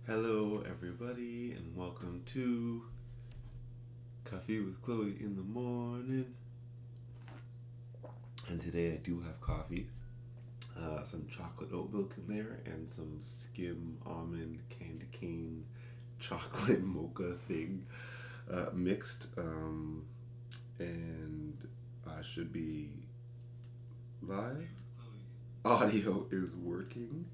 Hello, everybody, and welcome to Coffee with Chloe in the morning. And today I do have coffee, some chocolate oat milk in there, and some skim almond candy cane chocolate mocha thing mixed. And I should be live. Audio is working.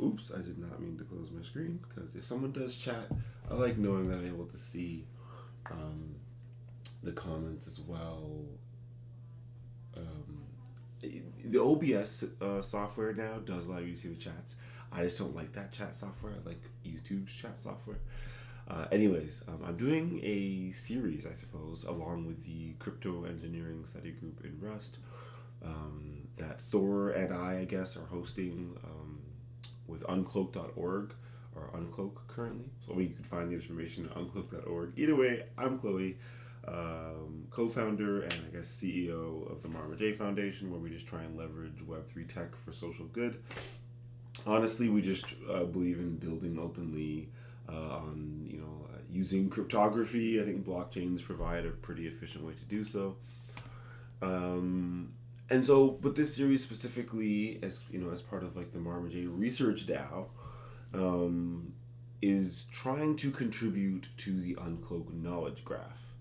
Oops, I did not mean to close my screen because if someone does chat, I like knowing that I'm able to see the comments as well. The OBS software now does allow you to see the chats. I just don't like that chat software. I like YouTube's chat software. Anyways, I'm doing a series, I suppose, along with the crypto engineering study group in Rust that Thor and I guess, are hosting with uncloak.org or Uncloak currently. So you can find the information at uncloak.org. Either way, I'm Chloe, co-founder and I guess CEO of the Marma J Foundation, where we just try and leverage Web3 tech for social good. Honestly, we just believe in building openly on using cryptography. I think blockchains provide a pretty efficient way to do so. And so, but this series specifically, as part of like the Marma J Research DAO, is trying to contribute to the Uncloak knowledge graph.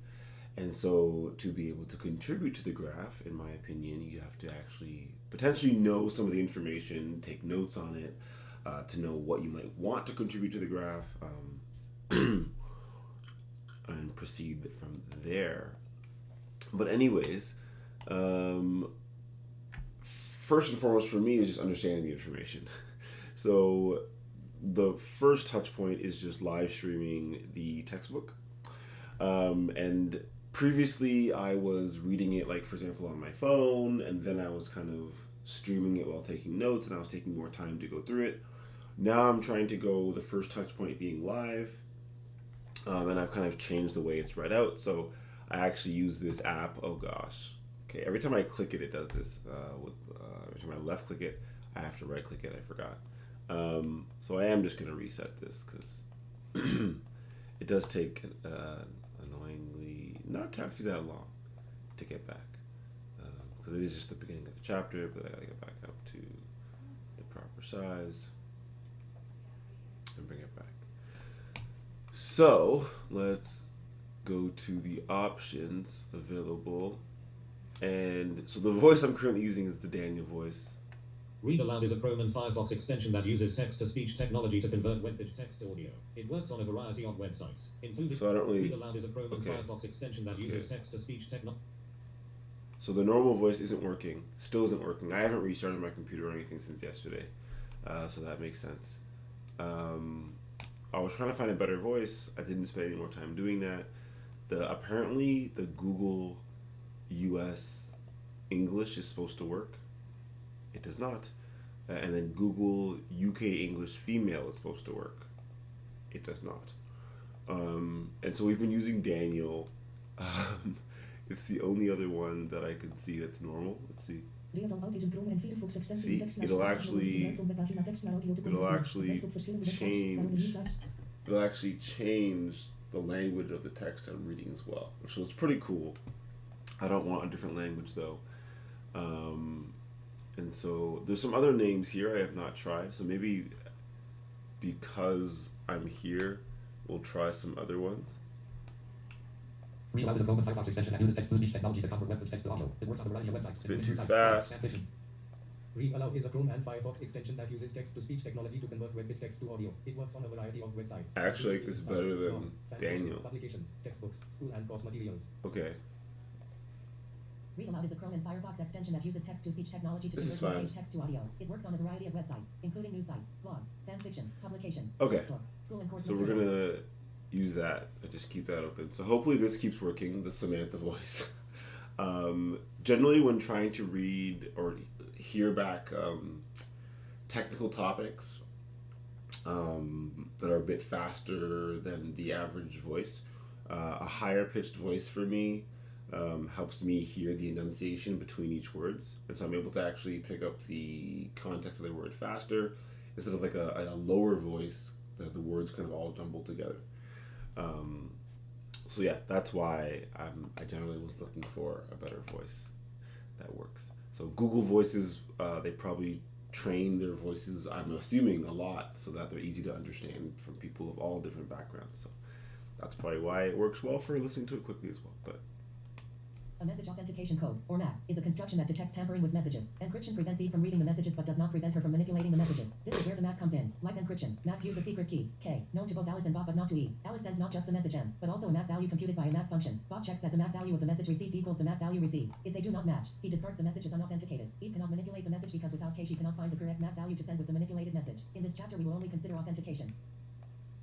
And so, to be able to contribute to the graph, in my opinion, you have to actually potentially know some of the information, take notes on it, to know what you might want to contribute to the graph, and proceed from there. But anyways, first and foremost for me is just understanding the information. So the first touch point is just live streaming the textbook. And previously I was reading it, like, for example, on my phone, and then I was kind of streaming it while taking notes, and I was taking more time to go through it. Now I'm trying to go the first touch point being live, and I've kind of changed the way it's read out. So I actually use this app. Oh gosh. Okay, every time I click it, it does this. Every time I left click it, I have to right click it. I forgot. So I am just going to reset this because it does take annoyingly not actually that long to get back, because it is just the beginning of the chapter, but I got to get back up to the proper size and bring it back. So let's go to the options available. And so the voice I'm currently using is the Daniel voice. Read Aloud is a Chrome and Firefox extension that uses text-to-speech technology to convert web-page text to audio. It works on a variety of websites, including... So I don't really... Read Aloud is a Chrome and Firefox extension that uses text-to-speech technology. So the normal voice isn't working. Still isn't working. I haven't restarted my computer or anything since yesterday. So that makes sense. I was trying to find a better voice. I didn't spend any more time doing that. Apparently, the Google US English is supposed to work. It does not. And then Google UK English female is supposed to work. It does not. And so we've been using Daniel. It's the only other one that I can see that's normal. Let's see. See, it'll actually change the language of the text I'm reading as well. So it's pretty cool. I don't want a different language though. And so there's some other names here I have not tried. So maybe because I'm here, we'll try some other ones. Read Aloud is a Chrome and Firefox extension that uses text-to-speech technology to convert web text to audio. It works on a variety of websites. It's a bit too fast. Read Aloud is a Chrome and Firefox extension that uses text-to-speech technology to convert web text to audio. It works on a variety of websites. I actually like this better than Daniel. Publications, textbooks, school and course materials. Okay. Read Aloud is a Chrome and Firefox extension that uses text-to-speech technology to convert web text to audio. It works on a variety of websites, including news sites, blogs, fan fiction, publications, textbooks, school and course materials. So we're gonna use that and just keep that open. So hopefully this keeps working, the Samantha voice. Generally when trying to read or hear back technical topics that are a bit faster than the average voice, a higher pitched voice for me helps me hear the enunciation between each words, and so I'm able to actually pick up the context of the word faster instead of like a lower voice the words kind of all jumbled together. So yeah, that's why I generally was looking for a better voice that works. So Google Voices, they probably train their voices, I'm assuming, a lot so that they're easy to understand from people of all different backgrounds. So that's probably why it works well for listening to it quickly as well. But a message authentication code, or MAC, is a construction that detects tampering with messages. Encryption prevents Eve from reading the messages but does not prevent her from manipulating the messages. This is where the MAC comes in. Like encryption, MACs use a secret key, K, known to both Alice and Bob but not to Eve. Alice sends not just the message M, but also a MAC value computed by a MAC function. Bob checks that the MAC value of the message received equals the MAC value received. If they do not match, he discards the message as unauthenticated. Eve cannot manipulate the message because without K she cannot find the correct MAC value to send with the manipulated message. In this chapter we will only consider authentication.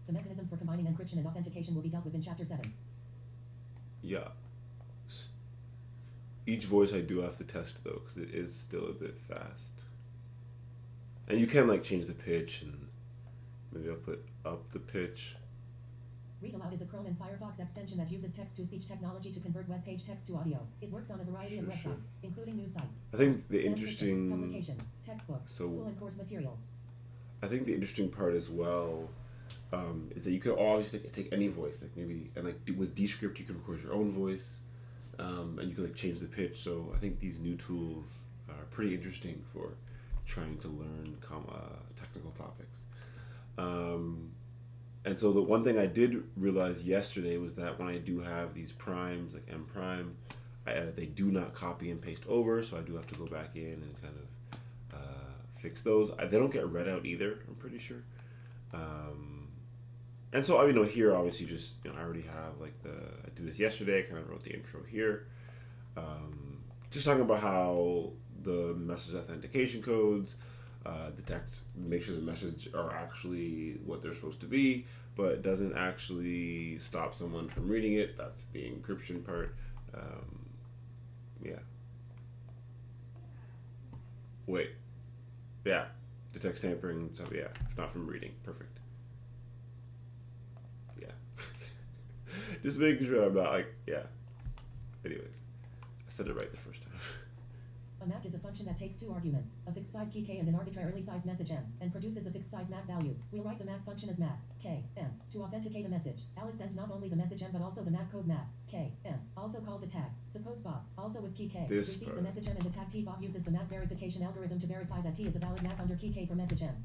The mechanisms for combining encryption and authentication will be dealt with in Chapter 7. yeah. Each voice I do have to test though, because it is still a bit fast. And you can like change the pitch, and maybe I'll put up the pitch. Read Aloud is a Chrome and Firefox extension that uses text-to-speech technology to convert web page text to audio. It works on a variety of websites, including news sites. I think the fan fiction, interesting publications, textbooks, school and course materials. I think the interesting part as well is that you can always take any voice, like maybe, and like with Descript you can record your own voice. And you can like change the pitch. So I think these new tools are pretty interesting for trying to learn technical topics. And so the one thing I did realize yesterday was that when I do have these primes, like M prime, they do not copy and paste over. So I do have to go back in and kind of fix those. They don't get read out either, I'm pretty sure. And so, here, obviously, just, I already have, I did this yesterday, I kind of wrote the intro here. Just talking about how the message authentication codes detect, make sure the message are actually what they're supposed to be, but it doesn't actually stop someone from reading it. That's the encryption part. Yeah. Wait. Yeah. Detects tampering, so yeah, it's not from reading. Perfect. Just making sure I'm not anyways, I said it right the first time. A MAC is a function that takes two arguments, a fixed size key K and an arbitrarily sized message M, and produces a fixed size MAC value. We'll write the MAC function as MAC, K, M, to authenticate a message. Alice sends not only the message M but also the MAC code MAC, K, M, also called the tag. Suppose Bob, also with key K, receives the message M and the tag T. Bob uses the MAC verification algorithm to verify that T is a valid MAC under key K for message M.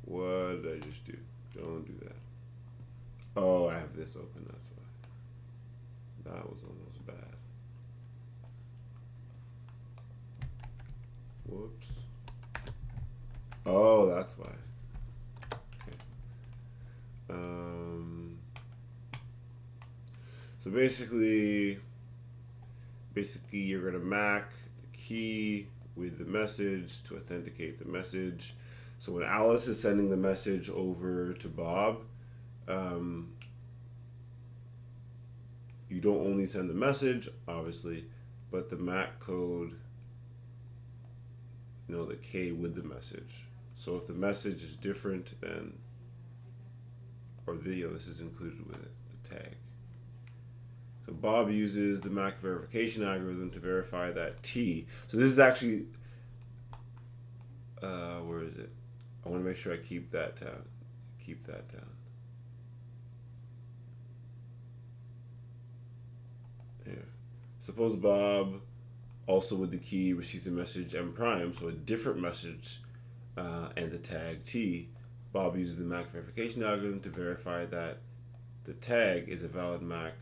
What did I just do? Don't do that. Oh, I have this open, that's why. That was almost bad. Whoops. Oh, that's why. Okay. So basically you're gonna MAC the key with the message to authenticate the message. So when Alice is sending the message over to Bob, you don't only send the message, obviously, but the MAC code, the K with the message. So if the message is different, then, this is included with it, the tag. So Bob uses the MAC verification algorithm to verify that T. So this is actually, where is it? I want to make sure I keep that down. Here. Suppose Bob, also with the key, receives a message M prime, so a different message, and the tag T. Bob uses the MAC verification algorithm to verify that the tag is a valid MAC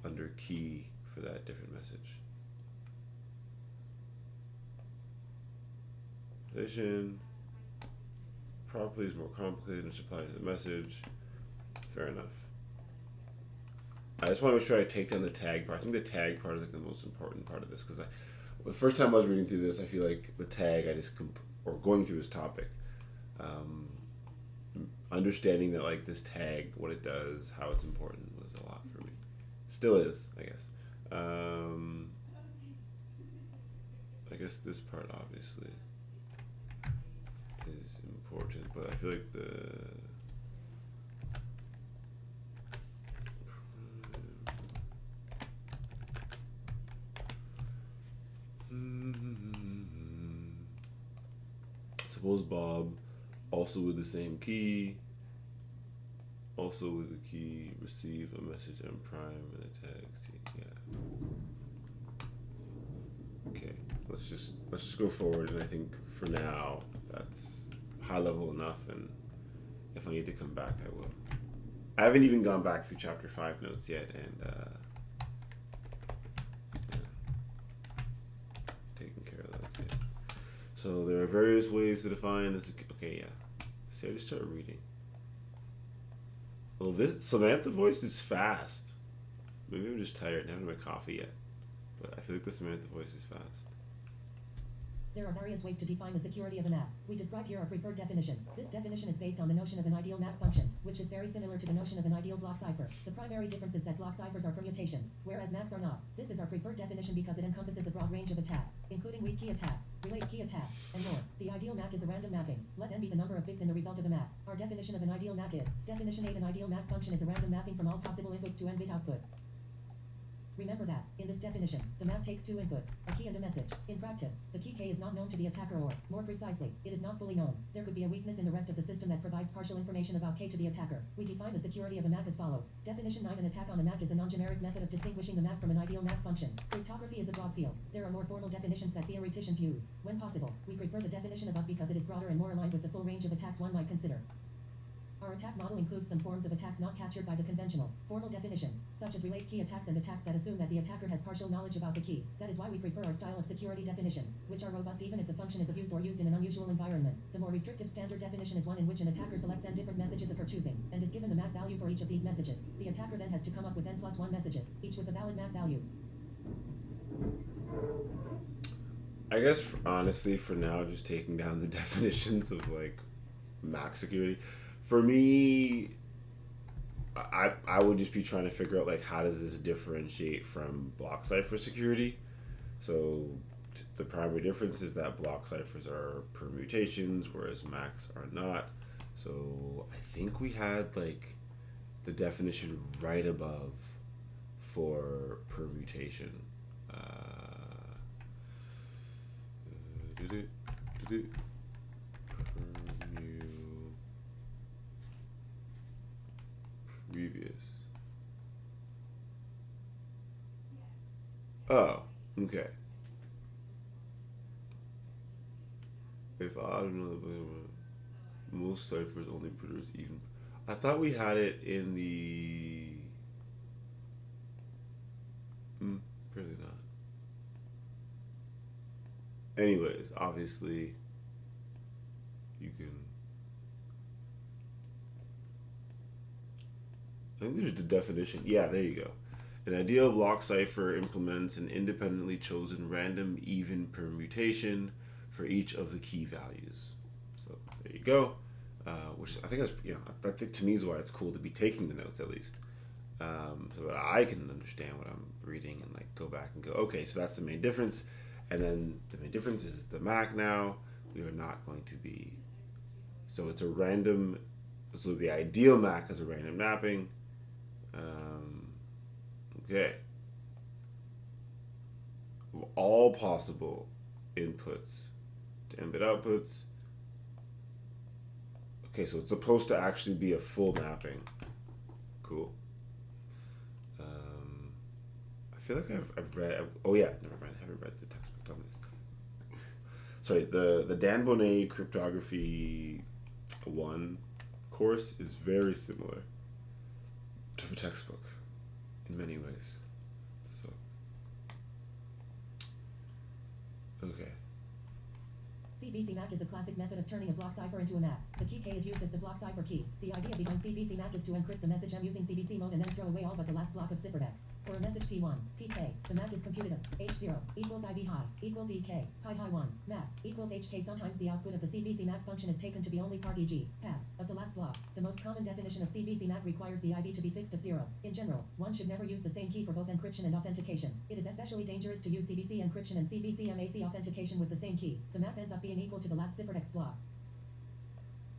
under key for that different message. Position. Properly is more complicated and applied to the message. Fair enough. I just want to make sure I take down the tag part. I think the tag part is the most important part of this, because the first time I was reading through this, I feel like the tag, or going through this topic, understanding that this tag, what it does, how it's important, was a lot for me. Still is, I guess. I guess this part obviously is important, but I feel like suppose Bob, also with the same key, Also with the key, receive a message on Prime and a text. Yeah. Okay. Let's just go forward, and I think for now that's high level enough. And if I need to come back, I will. I haven't even gone back through chapter 5 notes yet, and yeah, taking care of that yet. So there are various ways to define this. Okay, yeah. So I just start reading. Well, this Samantha voice is fast. Maybe I'm just tired. I haven't had my coffee yet, but I feel like the Samantha voice is fast. There are various ways to define the security of a map. We describe here our preferred definition. This definition is based on the notion of an ideal map function, which is very similar to the notion of an ideal block cipher. The primary difference is that block ciphers are permutations, whereas maps are not. This is our preferred definition because it encompasses a broad range of attacks, including weak key attacks, relate key attacks, and more. The ideal map is a random mapping. Let n be the number of bits in the result of a map. Our definition of an ideal map is, definition 8, an ideal map function is a random mapping from all possible inputs to n bit outputs. Remember that, in this definition, the map takes two inputs, a key and a message. In practice, the key K is not known to the attacker, or, more precisely, it is not fully known. There could be a weakness in the rest of the system that provides partial information about K to the attacker. We define the security of a map as follows. Definition 9, an attack on a map is a non-generic method of distinguishing the map from an ideal map function. Cryptography is a broad field. There are more formal definitions that theoreticians use. When possible, we prefer the definition above because it is broader and more aligned with the full range of attacks one might consider. Our attack model includes some forms of attacks not captured by the conventional, formal definitions, such as relate key attacks and attacks that assume that the attacker has partial knowledge about the key. That is why we prefer our style of security definitions, which are robust even if the function is abused or used in an unusual environment. The more restrictive standard definition is one in which an attacker selects n different messages of her choosing, and is given the map value for each of these messages. The attacker then has to come up with n+1 messages, each with a valid map value. I guess, honestly, for now, just taking down the definitions of, like, Mac security. For me, I would just be trying to figure out, like, how does this differentiate from block cipher security? So the primary difference is that block ciphers are permutations, whereas Macs are not. So I think we had, like, the definition right above for permutation. Previous. Oh, okay. If I don't know, most ciphers only produce even. I thought we had it in the. Apparently not. Anyways, obviously, you can. I think there's the definition. Yeah, there you go. An ideal block cipher implements an independently chosen random even permutation for each of the key values. So there you go. Which I think I think to me is why it's cool to be taking the notes at least, so that I can understand what I'm reading and like go back and go, okay, so that's the main difference. And then the main difference is the Mac now. We are not going to be. So it's a random. So the ideal Mac is a random mapping. Okay. All possible inputs to n-bit outputs. Okay, so it's supposed to actually be a full mapping. Cool. I feel like I've read. Oh yeah, never mind. I haven't read the textbook on this. Sorry, the Dan Bonnet Cryptography 1 course is very similar to the textbook in many ways. So, okay. CBC map is a classic method of turning a block cipher into a map. The key K is used as the block cipher key. The idea behind CBC map is to encrypt the message M using CBC mode and then throw away all but the last block of ciphertext. For a message P1, PK, the map is computed as H0 equals IV high equals EK, pi high 1, map equals HK. Sometimes the output of the CBC map function is taken to be only part e.g. path of the last block. The most common definition of CBC map requires the IV to be fixed at 0. In general, one should never use the same key for both encryption and authentication. It is especially dangerous to use CBC encryption and CBC MAC authentication with the same key. The map ends up being equal to the last ciphertext block.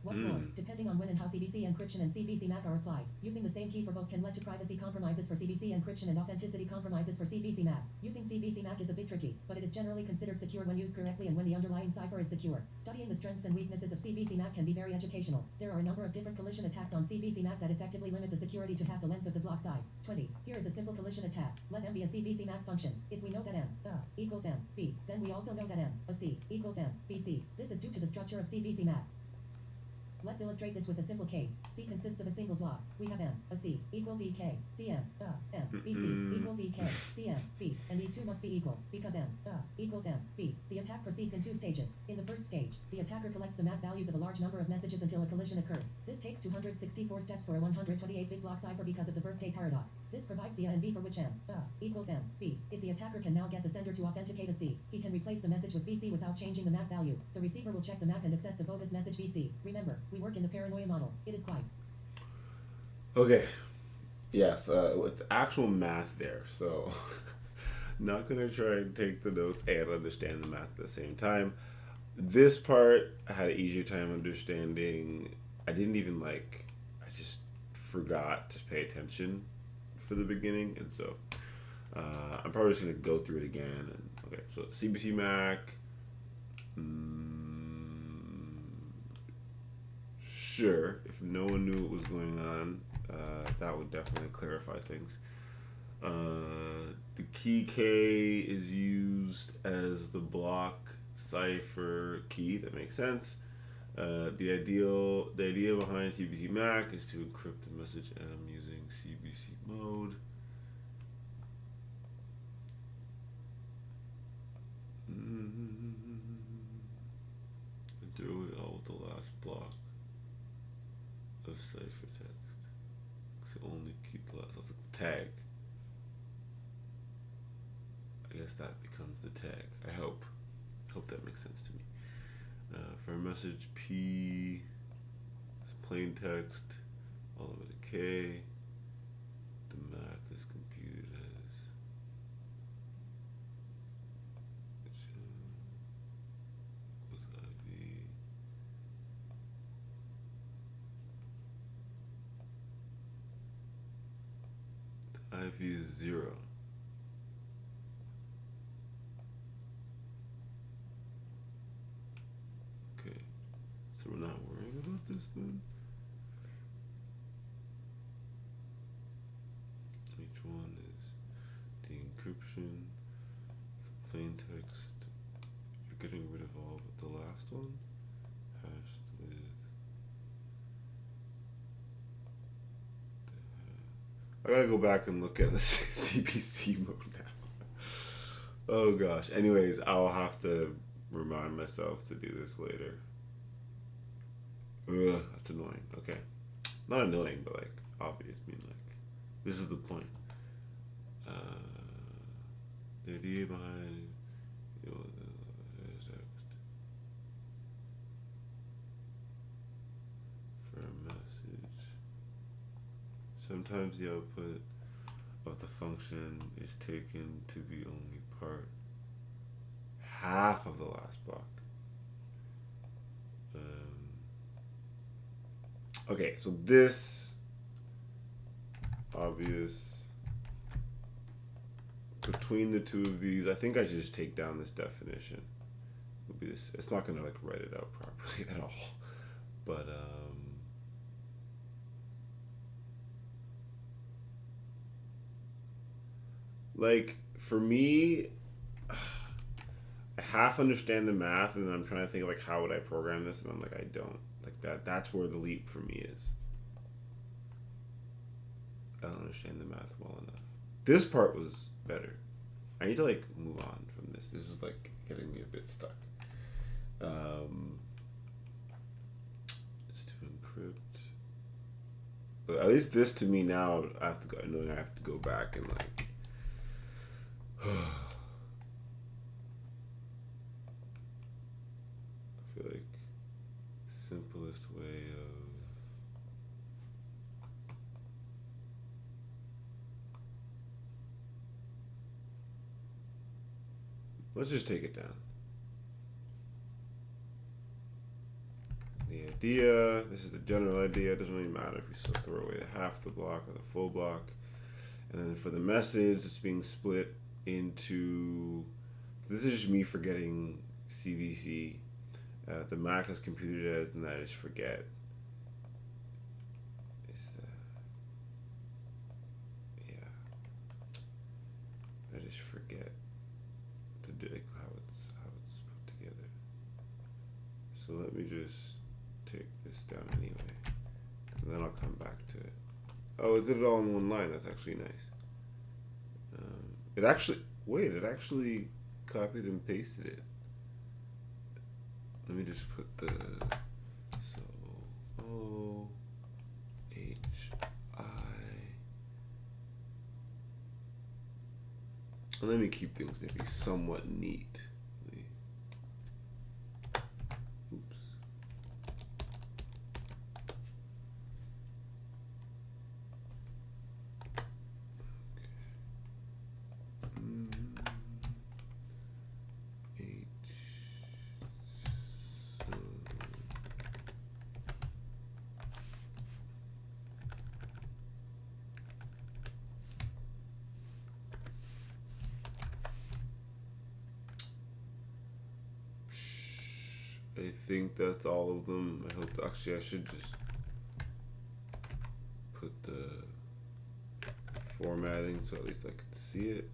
What's more, depending on when and how CBC encryption and CBC MAC are applied, using the same key for both can lead to privacy compromises for CBC encryption and authenticity compromises for CBC MAC. Using CBC MAC is a bit tricky, but it is generally considered secure when used correctly and when the underlying cipher is secure. Studying the strengths and weaknesses of CBC MAC can be very educational. There are a number of different collision attacks on CBC MAC that effectively limit the security to half the length of the block size. 20. Here is a simple collision attack. Let M be a CBC MAC function. If we know that M equals M B, then we also know that M a C equals M B C. This is due to the structure of CBC MAC. Let's illustrate this with a simple case. C consists of a single block. We have M, a C, equals EK, CM, M, BC, equals EK, CM, B, and these two must be equal, because M, equals M, B. The attack proceeds in two stages. In the first stage, the attacker collects the MAC values of a large number of messages until a collision occurs. This takes 264 steps for a 128-bit block cipher because of the birthday paradox. This provides the A and B for which M, equals M, B. If the attacker can now get the sender to authenticate a C, he can replace the message with BC without changing the MAC value. The receiver will check the MAC and accept the bogus message BC. Remember, we work in the paranoia model. It is quite Okay. Yes, with actual math there. So, not going to try and take the notes and understand the math at the same time. This part, I had an easier time understanding. I just forgot to pay attention for the beginning. And so, I'm probably just going to go through it again. And okay, so CBC Mac. Sure, if no one knew what was going on, that would definitely clarify things. The key K is used as the block cipher key. That makes sense. The idea behind CBC MAC is to encrypt the message M using CBC mode. Do it all with the last block of cipher text. So only keep the last. That's a tag. I guess that becomes the tag. I hope that makes sense to me. For a message P, it's plain text all the way to K. The MAC is computed as was IV. IV is 0. Okay, so we're not worrying about this then? Each one is the encryption, it's plain text. You're getting rid of all but the last one, hashed with I gotta go back and look at the CBC mode now. Oh gosh. Anyways, I'll have to remind myself to do this later. Ugh, that's annoying. Okay. Not annoying, but like obvious. I mean, like, this is the point. The idea behind, the text for a message. Sometimes the output of the function is taken to be only half of the last block. Okay, so this obvious between the two of these, I think I should just take down this definition. Would be this. It's not going to like write it out properly at all, but like for me, I half understand the math, and then I'm trying to think like how would I program this, and I'm like I don't like that. That's where the leap for me is. I don't understand the math well enough. This part was better. I need to like move on from this. This is like getting me a bit stuck. It's to encrypt, but at least this to me now, I have to go. Knowing I have to go back and like. I feel like simplest way of let's just take it down. The idea idea. This is the general idea. It doesn't really matter if we still throw away the half the block or the full block. And then for the message, it's being split into. This is just me forgetting CVC. The Mac is computed as, and that is forget. I just forget to do how it's put together. So let me just take this down anyway, and then I'll come back to it. Oh, it did it all in one line. That's actually nice. It actually copied and pasted it. Let me just put the O H I. And let me keep things maybe somewhat neat. Oops. I think that's all of them. I hope. Actually, I should just put the formatting so at least I could see it.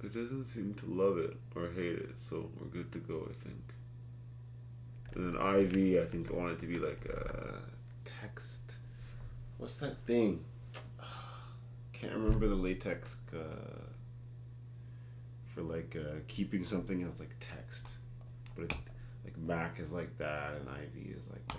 It doesn't seem to love it or hate it, so we're good to go, I think. And then IV, I think I want it to be like a text. What's that thing? Can't remember the latex for like keeping something as like text. But it's like Mac is like that and IV is like that.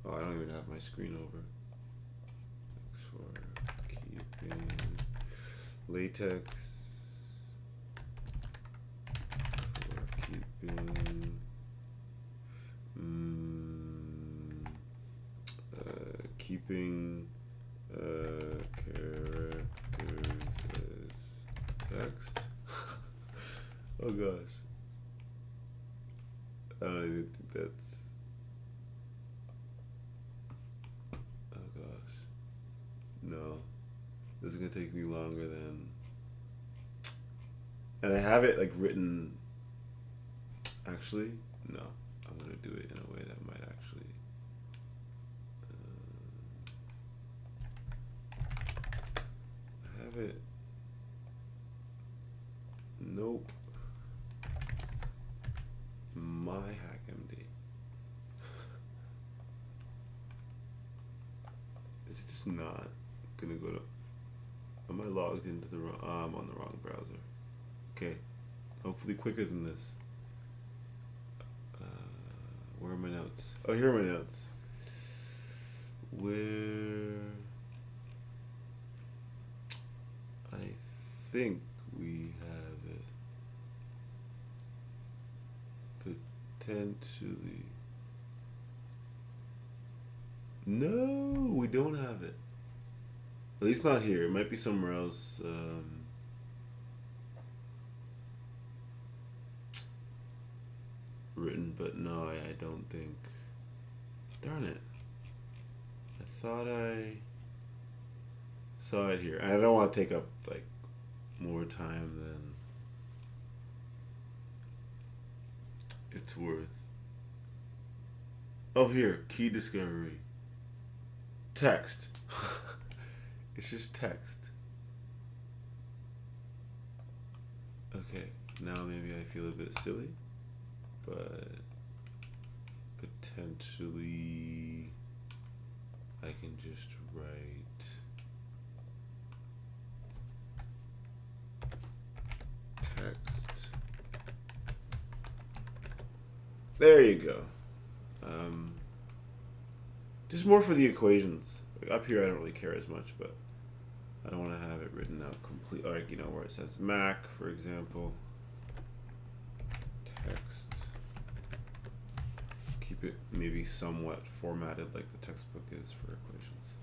Oh, I don't even have my screen over. Thanks for keeping latex. For keeping keeping characters as text. Oh gosh. I don't even think that's. No, this is gonna take me longer than. And I have it like written. Actually, no, I'm gonna do it in a way that might actually. I have it. Nope. My HackMD. It's just not gonna go to. Am I logged into the wrong? I'm on the wrong browser. Okay, hopefully quicker than this. Where are my notes? Oh, here are my notes. Where I think we have it potentially. No, we don't have it. At least not here. It might be somewhere else. Written, but no, I don't think. Darn it. I thought I saw it here. I don't want to take up like more time than it's worth. Oh, here, key discovery. Text. It's just text. Okay, now maybe I feel a bit silly, but potentially I can just write text. There you go. more for the equations. Like up here, I don't really care as much, but I don't want to have it written out complete. Like, you know, where it says Mac, for example. Text. Keep it maybe somewhat formatted like the textbook is for equations.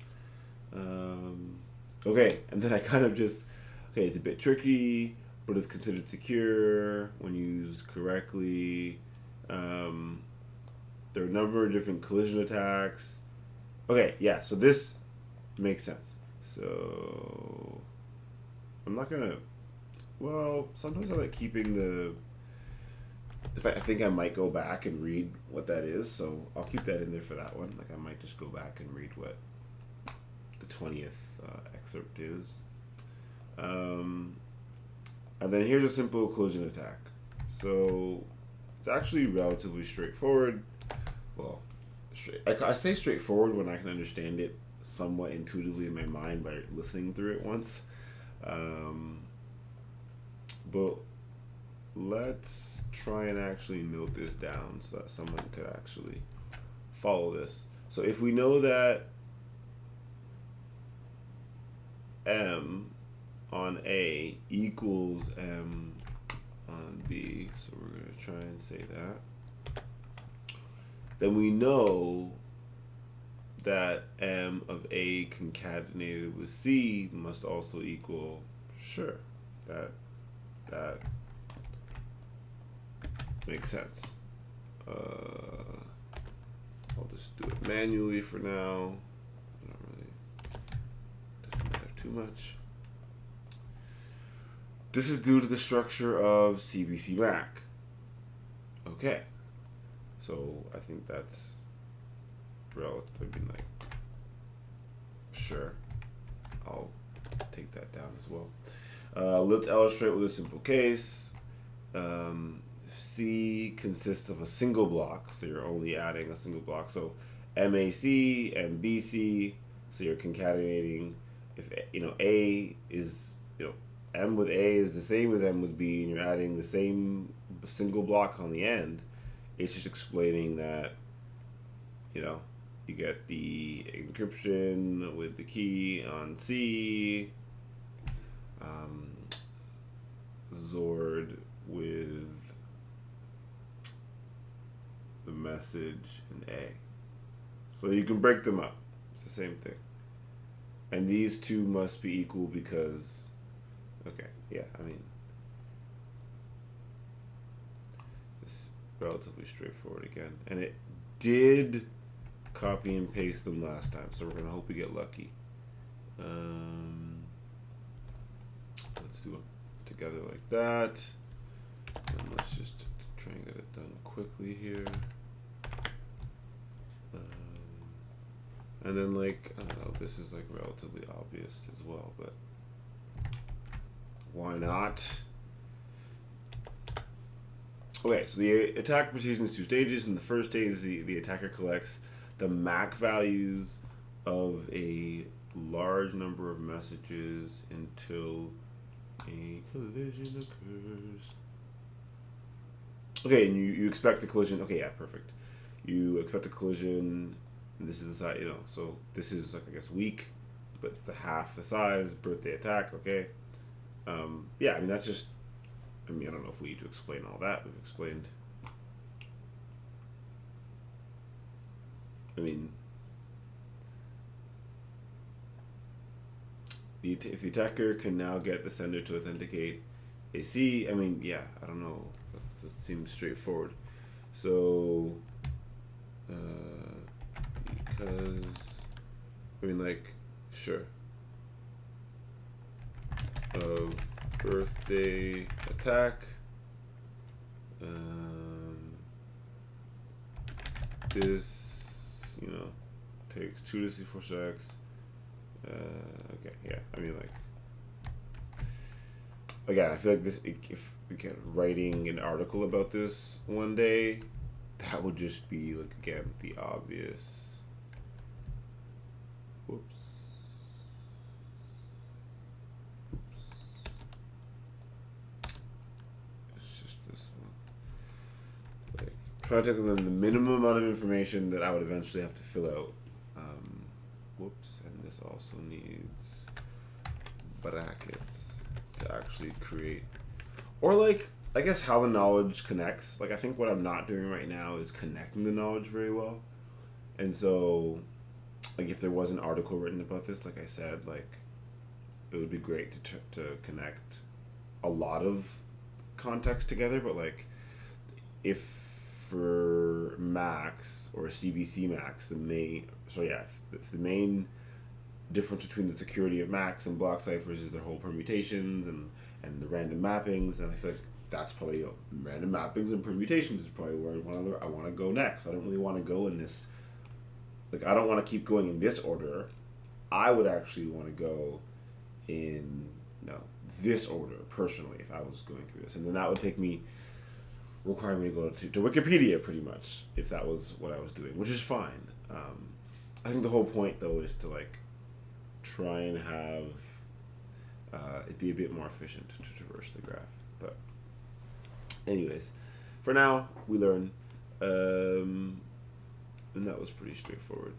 Okay, and then I kind of just, okay, it's a bit tricky, but it's considered secure when used correctly. There are a number of different collision attacks. Okay, yeah, so this makes sense. So I'm not gonna, well, sometimes I like keeping the, if I think I might go back and read what that is, so I'll keep that in there for that one. Like I might just go back and read what the 20th excerpt is. And then here's a simple collision attack. So it's actually relatively straightforward. Well, I say straightforward when I can understand it somewhat intuitively in my mind by listening through it once. But let's try and actually note this down so that someone could actually follow this. So if we know that M on A equals M on B, so we're going to try and say that, then we know that M of A concatenated with C must also equal, sure, that makes sense. I'll just do it manually for now. Doesn't matter too much. This is due to the structure of CBC Mac. Okay. So I think that's relative. I mean, like, sure. I'll take that down as well. Let's illustrate with a simple case. C consists of a single block, so you're only adding a single block. So MAC and BC, so you're concatenating. If you know A is, you know, M with A is the same as M with B, and you're adding the same single block on the end. It's just explaining that, you know, you get the encryption with the key on C, Zord with the message in A. So you can break them up. It's the same thing. And these two must be equal because, okay, yeah, I mean, this relatively straightforward again. And it did copy and paste them last time, so we're going to hope we get lucky. Let's do it together like that. And let's just try and get it done quickly here. And then, like, I don't know, this is like relatively obvious as well, but why not? Okay, so the attack proceeds in 2 stages. In the first stage, the attacker collects the MAC values of a large number of messages until a collision occurs. Okay, and you expect a collision. Okay, yeah, perfect. You expect a collision, and this is the size, you know, so this is, like, I guess, weak, but it's the half the size, birthday attack, okay? Yeah, I mean, that's just, I mean, I don't know if we need to explain all that. We've explained. I mean, if the attacker can now get the sender to authenticate AC, I mean, yeah, I don't know. That seems straightforward. So, because, I mean, like, sure. Of birthday attack. This, you know, takes 2 to C4 checks. Okay, yeah, I mean, like, again, I feel like this, if, again, writing an article about this one day, that would just be, like, again, the obvious, it's just this one, like, try to take them the minimum amount of information that I would eventually have to fill out, whoops, and this also needs brackets to actually create, or like, I guess how the knowledge connects. Like, I think what I'm not doing right now is connecting the knowledge very well. And so, like, if there was an article written about this, like I said, like, it would be great to connect a lot of context together. But, like, if for Max or CBC Max, if the main difference between the security of Max and block ciphers is their whole permutations and the random mappings, then I feel like that's probably random mappings and permutations is probably where I want to go next. I don't really want to go in this, like, I don't want to keep going in this order. I would actually want to go in, this order personally if I was going through this, and then that would require me to go to Wikipedia pretty much if that was what I was doing, which is fine. I think the whole point though is to like try and have it be a bit more efficient to traverse the graph. But anyways, for now we learn, and that was pretty straightforward.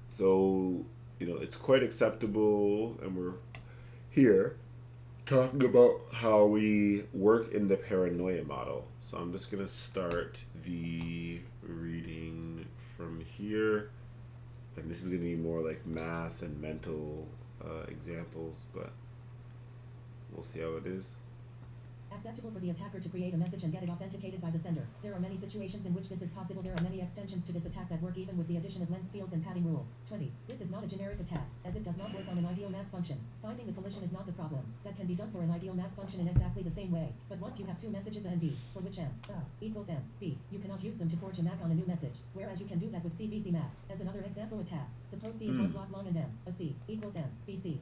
So it's quite acceptable, and we're here talking about how we work in the paranoia model. So I'm just gonna start the reading from here, and this is gonna be more like math and mental examples, but we'll see how it is. Acceptable for the attacker to create a message and get it authenticated by the sender. There are many situations in which this is possible. There are many extensions to this attack that work even with the addition of length fields and padding rules. 20. This is not a generic attack, as it does not work on an ideal map function. Finding the collision is not the problem. That can be done for an ideal map function in exactly the same way. But once you have two messages A and B, for which M equals M, B, you cannot use them to forge a map on a new message. Whereas you can do that with CBC map. As another example attack, suppose C is one block long and M, a C, equals M, BC.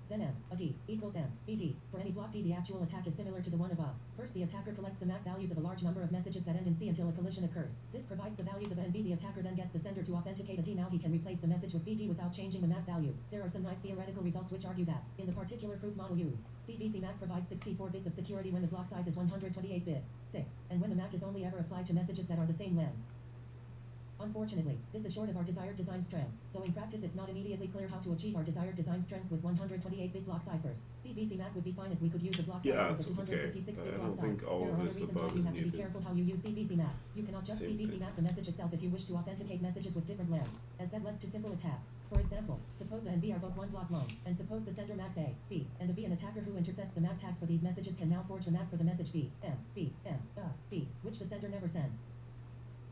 Then M, a D, equals M, BD. For any block D, the actual attack is similar to the one above. First, the attacker collects the map values of a large number of messages that end in C until a collision occurs. This provides the values of A and B. The attacker then gets the sender to authenticate a D. Now he can replace the message with BD without changing the map value. There are some nice theoretical results which argue that, in the particular proof model used, CBC map provides 64 bits of security when the block size is 128 bits, 6, and when the map is only ever applied to messages that are the same length. Unfortunately, this is short of our desired design strength, though in practice it's not immediately clear how to achieve our desired design strength with 128-bit block ciphers. CBC map would be fine if we could use a block cipher with a 256-bit block size. There are other reasons why you have to be careful how you use CBC map. You cannot just CBC map the message itself if you wish to authenticate messages with different lengths, as that leads to simple attacks. For example, suppose A and B are both one block long, and suppose the sender maps A, B, and a B. An attacker who intercepts the map tags for these messages can now forge the map for the message B, M, B, M, B, which the sender never sent.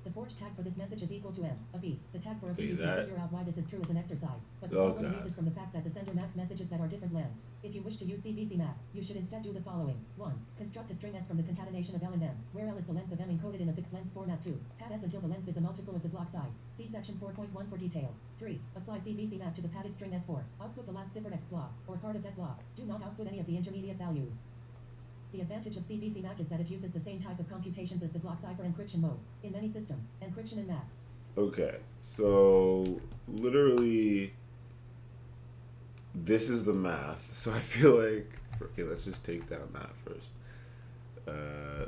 The forged tag for this message is equal to M, a B. The tag for a B, you can figure out why this is true as an exercise. But the problem arises from the fact that the sender maps messages that are different lengths. If you wish to use CBC map, you should instead do the following. 1. Construct a string S from the concatenation of L and M, where L is the length of M encoded in a fixed length format. 2. Pad S until the length is a multiple of the block size. See section 4.1 for details. 3. Apply CBC map to the padded string S4. Output the last cipher X block, or part of that block. Do not output any of the intermediate values. The advantage of CBC map is that it uses the same type of computations as the block cipher encryption modes. In many systems, encryption and map. Okay, so literally, this is the math. So I feel like, let's just take down that first.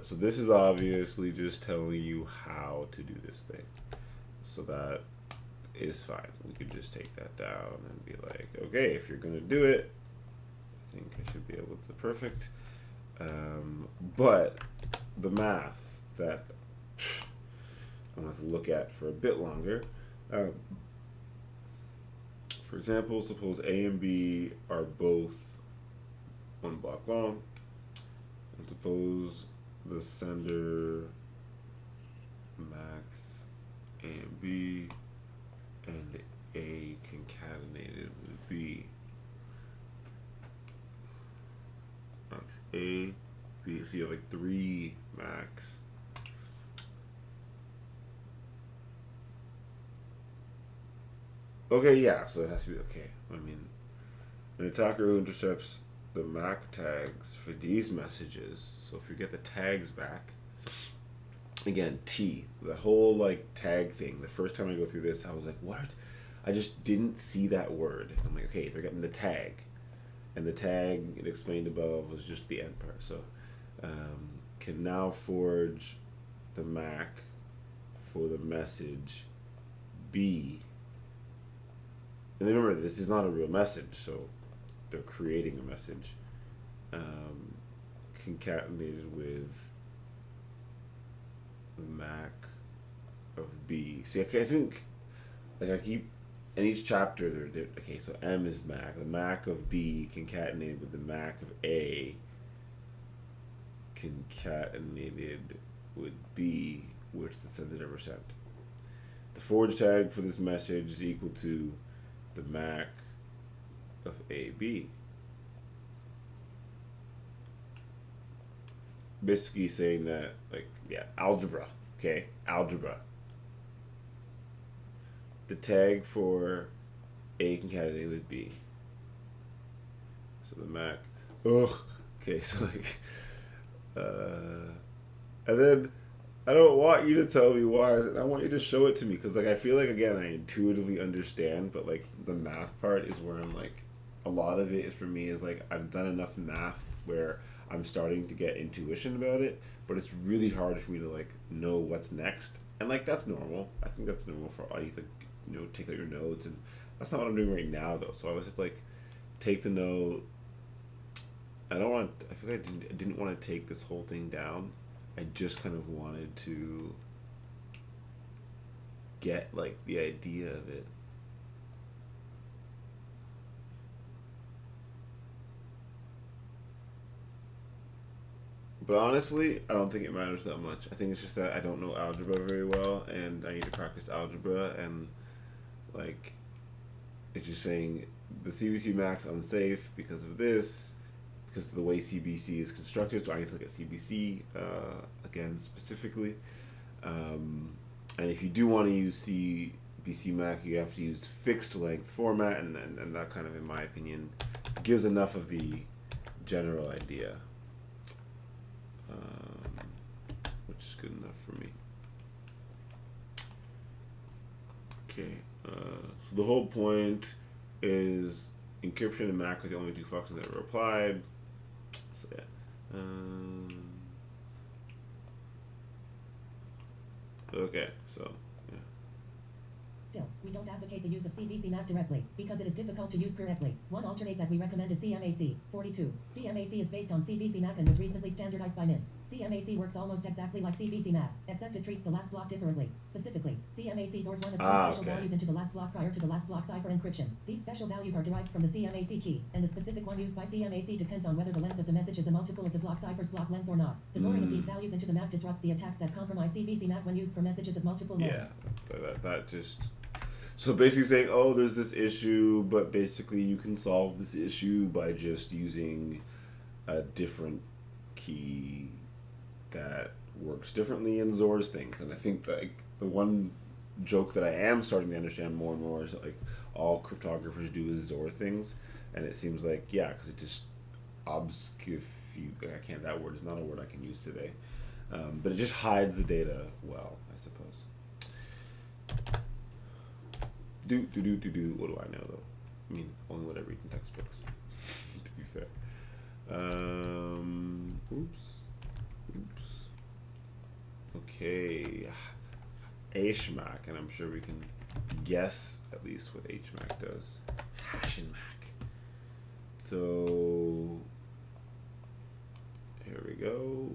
So this is obviously just telling you how to do this thing. So that is fine. We could just take that down and be like, okay, if you're going to do it, I think I should be able to perfect. But the math that I'm going to have to look at for a bit longer. For example, suppose A and B are both one block long, and suppose the sender max A and B and A concatenated with B. Max A, B, so you have like 3 max. Okay, yeah, so it has to be okay. I mean, an attacker who intercepts the MAC tags for these messages, so if you get the tags back, again, T, the whole like tag thing, the first time I go through this, I was like, what? I just didn't see that word. I'm like, okay, they're getting the tag. And the tag, it explained above, was just the end part. So, can now forge the MAC for the message B and remember, this is not a real message, so they're creating a message, concatenated with the MAC of B. See, okay, I think, like, I keep, in each chapter, they're okay, so M is MAC. The MAC of B concatenated with the MAC of A concatenated with B, which the sender never sent. The forward tag for this message is equal to the MAC of AB. Basically saying that, like, yeah, algebra, okay? Algebra. The tag for A concatenated with B. So the MAC, okay, so like, and then I don't want you to tell me why. I want you to show it to me, because like I feel like, again, I intuitively understand, but like the math part is where I'm like, a lot of it is for me is like I've done enough math where I'm starting to get intuition about it, but it's really hard for me to like know what's next, and like that's normal. I think that's normal for all you like, take out your notes, and that's not what I'm doing right now though. So I was just like, take the note. I don't want. I feel like I didn't want to take this whole thing down. I just kind of wanted to get like the idea of it. But honestly, I don't think it matters that much. I think it's just that I don't know algebra very well, and I need to practice algebra, and like, it's just saying the CBC Mac's unsafe because of this, because of the way CBC is constructed. So I need to look at CBC again specifically. And if you do want to use CBC Mac, you have to use fixed length format, and that kind of, in my opinion, gives enough of the general idea. Which is good enough for me. Okay, so the whole point is encryption and MAC are the only two functions that were applied. So yeah. Okay, so yeah. Still, we don't advocate the use of CBC Mac directly, because it is difficult to use correctly. One alternate that we recommend is CMAC. 42. CMAC is based on CBC Mac and was recently standardized by NIST. CMAC works almost exactly like CBC Mac, except it treats the last block differently. Specifically, CMAC stores one of two special values into the last block prior to the last block cipher encryption. These special values are derived from the CMAC key, and the specific one used by CMAC depends on whether the length of the message is a multiple of the block cipher's block length or not. The storing of these values into the Mac disrupts the attacks that compromise CBC Mac when used for messages of multiple lengths. Yeah, that just... So basically saying, oh, there's this issue, but basically you can solve this issue by just using a different key that works differently and XORs things. And I think like the one joke that I am starting to understand more and more is that like all cryptographers do is XOR things, and it seems like, yeah, because it just that word is not a word I can use today, but it just hides the data well, I suppose. What do I know though? I mean, only what I read in textbooks. To be fair. Oops. Okay. HMAC, and I'm sure we can guess at least what HMAC does. Hash and Mac. So here we go.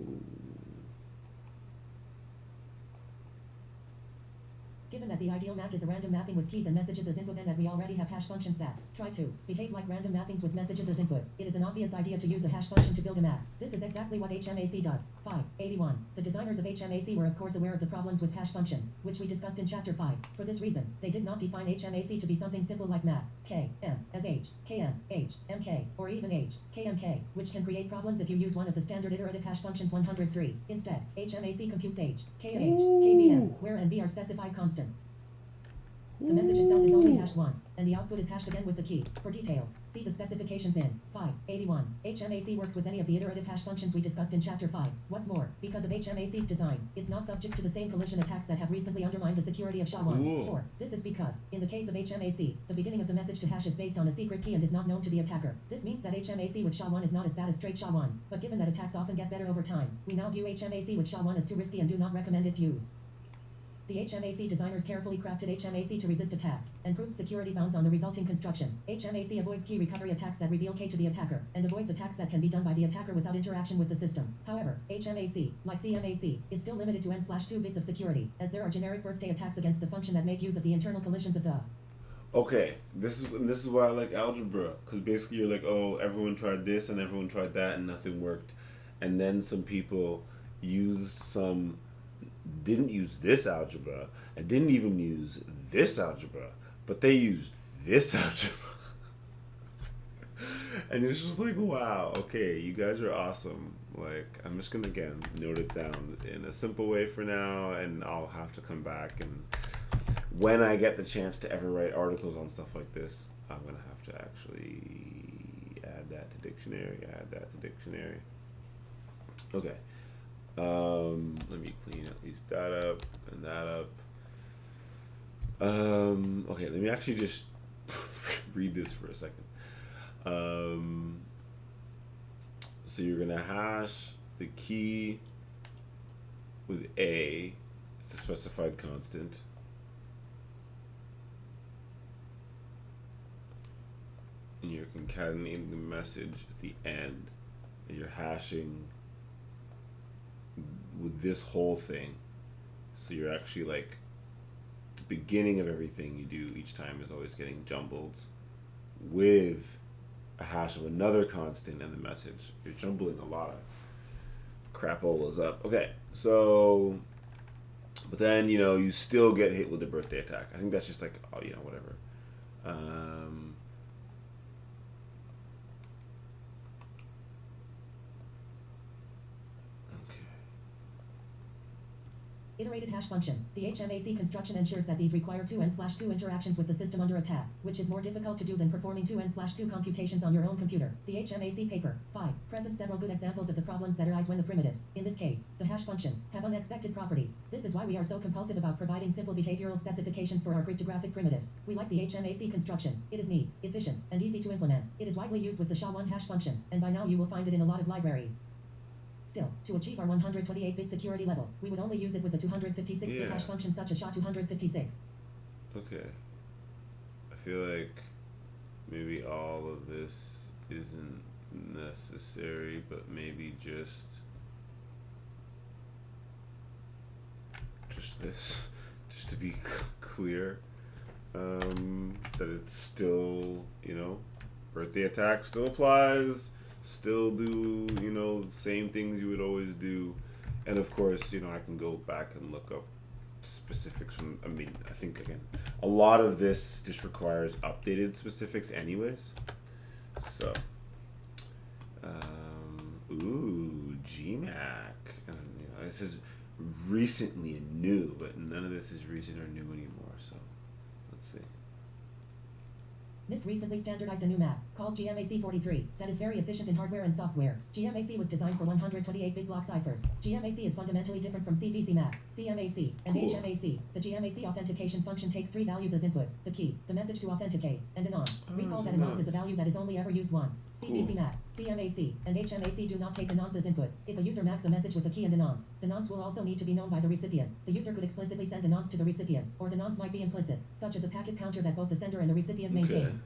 Given that the ideal Mac is a random mapping with keys and messages as input, and that we already have hash functions that try to behave like random mappings with messages as input, it is an obvious idea to use a hash function to build a map. This is exactly what HMAC does. 581. The designers of HMAC were of course aware of the problems with hash functions, which we discussed in chapter 5. For this reason, they did not define HMAC to be something simple like map, K, M, as H, KM, H, MK, or even H, KMK, which can create problems if you use one of the standard iterative hash functions 103. Instead, HMAC computes H, KH, KVM, where and B are specified constants. The message itself is only hashed once, and the output is hashed again with the key. For details, see the specifications in 581. HMAC works with any of the iterative hash functions we discussed in chapter 5. What's more, because of HMAC's design, it's not subject to the same collision attacks that have recently undermined the security of SHA-1. 4. This is because, in the case of HMAC, the beginning of the message to hash is based on a secret key and is not known to the attacker. This means that HMAC with SHA-1 is not as bad as straight SHA-1, but given that attacks often get better over time, we now view HMAC with SHA-1 as too risky and do not recommend its use. The HMAC designers carefully crafted HMAC to resist attacks, and proved security bounds on the resulting construction. HMAC avoids key recovery attacks that reveal K to the attacker, and avoids attacks that can be done by the attacker without interaction with the system. However, HMAC, like CMAC, is still limited to n/2 bits of security, as there are generic birthday attacks against the function that make use of the internal collisions of the. Okay, this is why I like algebra, because basically you're like, oh, everyone tried this and everyone tried that and nothing worked, and then some people didn't use this algebra and didn't even use this algebra, but they used this algebra. And it's just like, wow, okay, you guys are awesome. Like, I'm just gonna again note it down in a simple way for now, and I'll have to come back, and when I get the chance to ever write articles on stuff like this, I'm gonna have to actually add that to dictionary. Okay. Let me clean at least that up and that up. Okay, let me actually just read this for a second. So you're gonna hash the key with A, it's a specified constant. And you're concatenating the message at the end, and you're hashing with this whole thing. So you're actually like, the beginning of everything you do each time is always getting jumbled with a hash of another constant and the message. You're jumbling a lot of crapolas up. Okay, so, but then, you still get hit with the birthday attack. I think that's just like, oh, whatever. Iterated hash function. The HMAC construction ensures that these require 2n/2 interactions with the system under attack, which is more difficult to do than performing 2n/2 computations on your own computer. The HMAC paper 5 presents several good examples of the problems that arise when the primitives, in this case, the hash function, have unexpected properties. This is why we are so compulsive about providing simple behavioral specifications for our cryptographic primitives. We like the HMAC construction. It is neat, efficient, and easy to implement. It is widely used with the SHA-1 hash function, and by now you will find it in a lot of libraries. Still, to achieve our 128-bit security level, we would only use it with the 256-bit hash function such as SHA-256. Okay. I feel like maybe all of this isn't necessary, but maybe just this, just to be clear, that it's still, birthday attack still applies. Still do, the same things you would always do. And of course, I can go back and look up specifics from, I think, again, a lot of this just requires updated specifics anyways. So, GMAC. And, this is recently new, but none of this is recent or new anymore. So, let's see. NIST recently standardized a new map, called GMAC43, that is very efficient in hardware and software. GMAC was designed for 128-bit block ciphers. GMAC is fundamentally different from CBC map, CMAC, and HMAC. The GMAC authentication function takes 3 values as input: the key, the message to authenticate, and a nonce. Recall that a nonce is a value that is only ever used once. CBC map, CMAC, and HMAC do not take a nonce as input. If a user maps a message with a key and a nonce, the nonce will also need to be known by the recipient. The user could explicitly send the nonce to the recipient, or the nonce might be implicit, such as a packet counter that both the sender and the recipient maintain.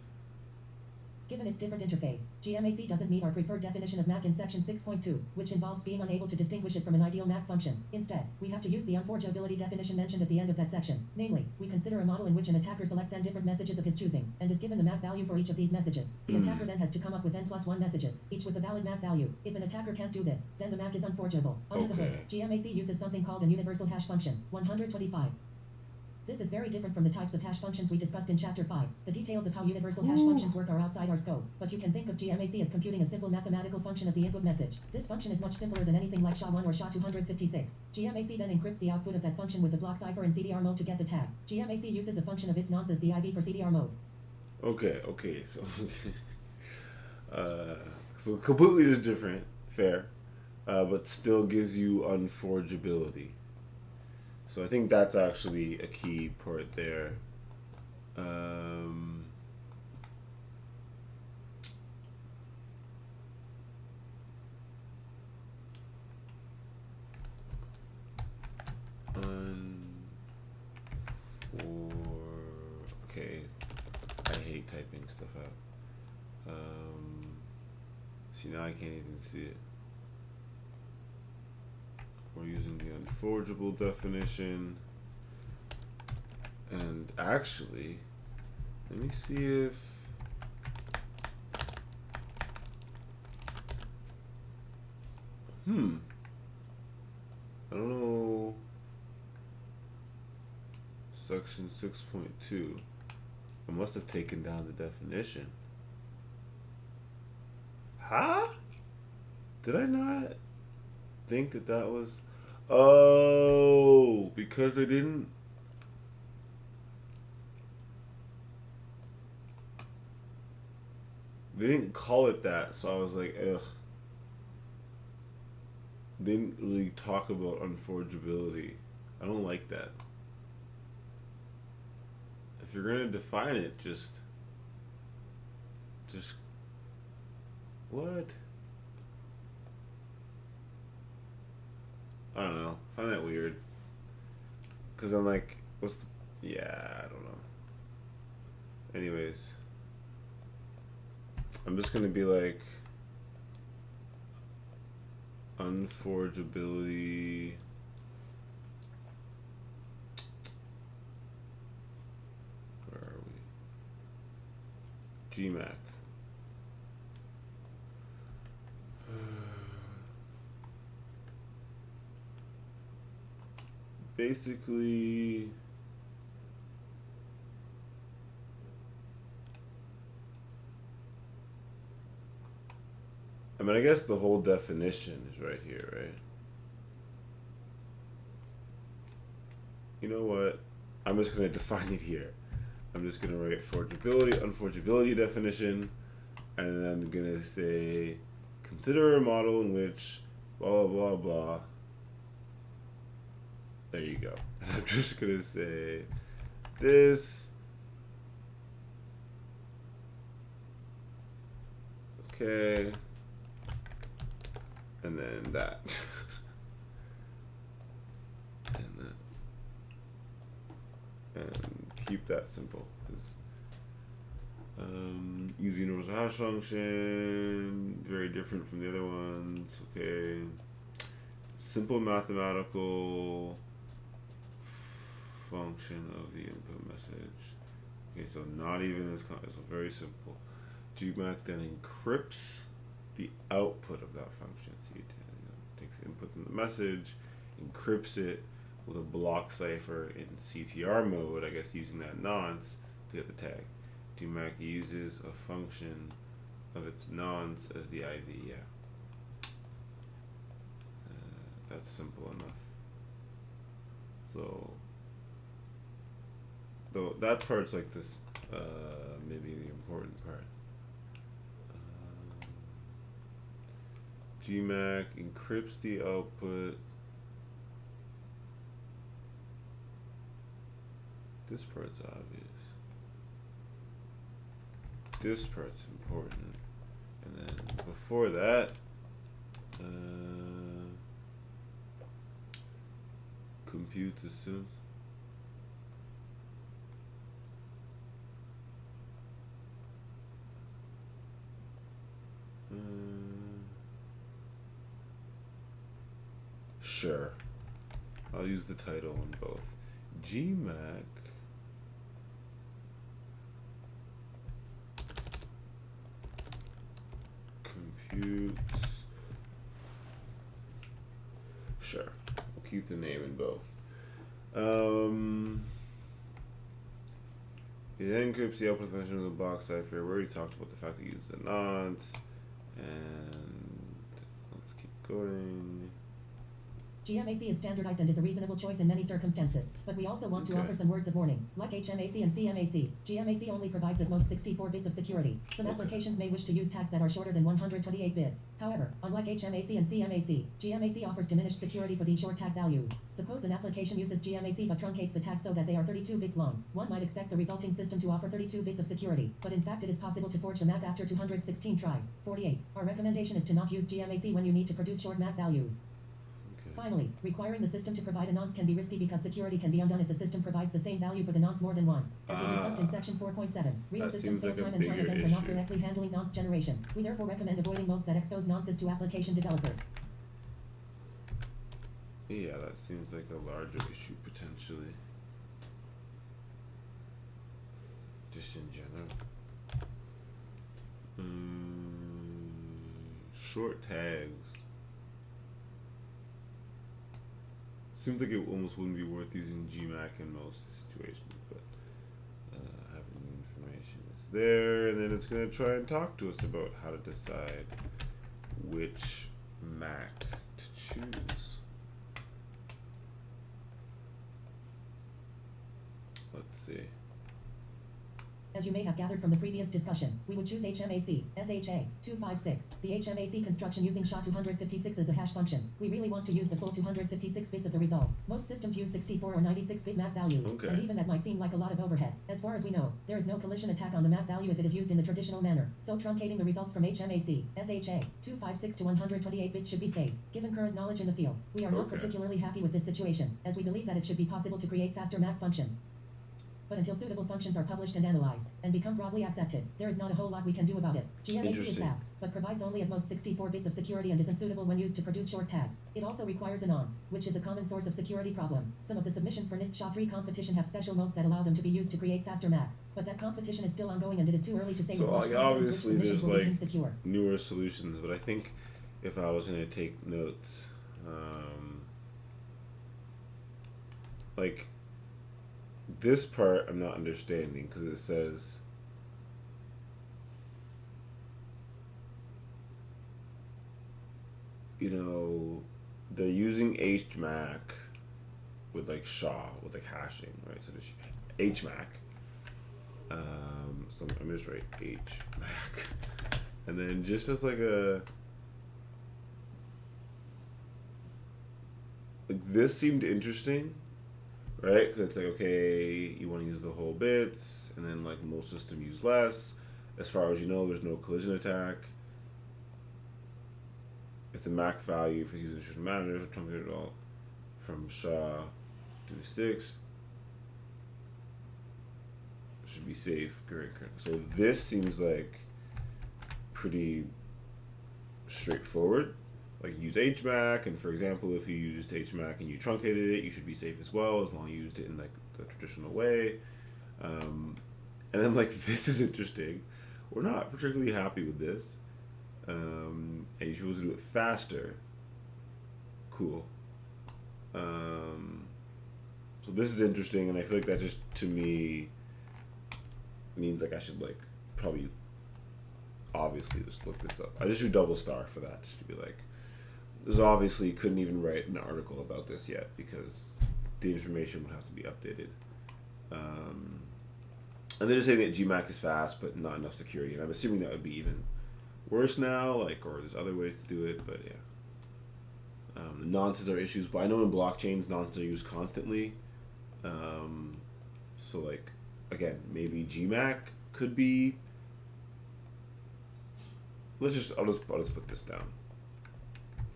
Given its different interface, GMAC doesn't meet our preferred definition of MAC in section 6.2, which involves being unable to distinguish it from an ideal MAC function. Instead, we have to use the unforgeability definition mentioned at the end of that section. Namely, we consider a model in which an attacker selects n different messages of his choosing, and is given the MAC value for each of these messages. The attacker then has to come up with n+1 messages, each with a valid MAC value. If an attacker can't do this, then the MAC is unforgeable. Under the hood, GMAC uses something called a universal hash function, 125. This is very different from the types of hash functions we discussed in Chapter 5. The details of how universal hash functions work are outside our scope, but you can think of GMAC as computing a simple mathematical function of the input message. This function is much simpler than anything like SHA-1 or SHA-256. GMAC then encrypts the output of that function with the block cipher in CDR mode to get the tag. GMAC uses a function of its nonce as the IV for CDR mode. Okay, so so completely just different, fair, but still gives you unforgeability. So I think that's actually a key part there. hate typing stuff out. See, now I can't even see it. We're using the unforgeable definition. And actually, let me see if I don't know. Section 6.2. I must have taken down the definition. Huh? Did I not think that that was... Oh, because they didn't... They didn't call it that, so I was like, ugh. They didn't really talk about unforgeability. I don't like that. If you're gonna define it, just what? I don't know. I find that weird. Cause I'm like, what's the? Yeah, I don't know. Anyways, I'm just gonna be like, unforgeability. Where are we? GMAC. Basically, I mean, I guess the whole definition is right here, right? You know what? I'm just going to define it here. I'm just going to write unforgeability definition, and then I'm going to say, consider a model in which blah, blah, blah, blah. There you go. And I'm just going to say this. Okay. And then that. And keep that simple. Use the universal hash function, very different from the other ones. Okay. Simple mathematical function of the input message. Okay, so not even as so very simple. GMAC then encrypts the output of that function. So it takes the input from the message, encrypts it with a block cipher in CTR mode, I guess using that nonce to get the tag. GMAC uses a function of its nonce as the IV, yeah. That's simple enough. So, though that part's like this, maybe the important part. GMAC encrypts the output. This part's obvious. This part's important. And then before that, compute the sim. Sure. I'll use the title on both. GMAC computes. Sure. We'll keep the name in both. It encrypts the output function of the box cipher. We already talked about the fact that it uses the nonce. And let's keep going. GMAC is standardized and is a reasonable choice in many circumstances, but we also want to offer some words of warning. Like HMAC and CMAC, GMAC only provides at most 64 bits of security. Some applications may wish to use tags that are shorter than 128 bits. However, unlike HMAC and CMAC, GMAC offers diminished security for these short tag values. Suppose an application uses GMAC but truncates the tags so that they are 32 bits long. One might expect the resulting system to offer 32 bits of security, but in fact it is possible to forge the MAC after 216 tries. 48. Our recommendation is to not use GMAC when you need to produce short MAC values. Okay. Finally, requiring the system to provide a nonce can be risky because security can be undone if the system provides the same value for the nonce more than once. As we discussed in section 4.7, real That systems seems fail like a time and time bigger again for not issue. correctly handling nonce generation. We therefore recommend avoiding modes that expose nonces to application developers. Yeah, that seems like a larger issue potentially. Just in general. Short tags. Seems like it almost wouldn't be worth using GMAC in most situations, but having the information is there, and then it's going to try and talk to us about how to decide which Mac to choose. Let's see. As you may have gathered from the previous discussion, we would choose HMAC, SHA, 256. The HMAC construction using SHA-256 as a hash function. We really want to use the full 256 bits of the result. Most systems use 64 or 96-bit map values, Okay. and even that might seem like a lot of overhead. As far as we know, there is no collision attack on the map value if it is used in the traditional manner, so truncating the results from HMAC, SHA, 256 to 128 bits should be safe. Given current knowledge in the field, we are not Okay. particularly happy with this situation, as we believe that it should be possible to create faster map functions. But until suitable functions are published and analyzed, and become broadly accepted, there is not a whole lot we can do about it. GMAC is Interesting. fast, but provides only at most 64 bits of security and isn't suitable when used to produce short tags. It also requires a nonce, which is a common source of security problem. Some of the submissions for NIST SHA-3 competition have special modes that allow them to be used to create faster maps, but that competition is still ongoing and it is too early to say So, with much like, confidence which obviously submissions there's, will be like, deemed secure. Newer solutions, but I think if I was going to take notes, like, this part I'm not understanding because it says they're using HMAC with like SHA with like hashing, right? So there's HMAC. So I'm just write HMAC, and then just as like this seemed interesting. Right? Because it's like, okay, you want to use the whole bits, and then like most systems use less. As far as you know, there's no collision attack. If the MAC value, if it's using certain managers, or truncate it all from SHA-256, should be safe. So this seems like pretty straightforward. Like use HMAC, and for example, if you used HMAC and you truncated it, you should be safe as well, as long as you used it in like the traditional way. And then like this is interesting. We're not particularly happy with this. And you're supposed to do it faster. Cool. So this is interesting, and I feel like that just to me means like I should like probably obviously just look this up. I just do double star for that, just to be like. There's obviously couldn't even write an article about this yet because the information would have to be updated. And they're just saying that GMAC is fast, but not enough security. And I'm assuming that would be even worse now, like, or there's other ways to do it, but yeah. The nonces are issues, but I know in blockchains, nonces are used constantly. So, like, again, maybe GMAC could be. I'll just put this down.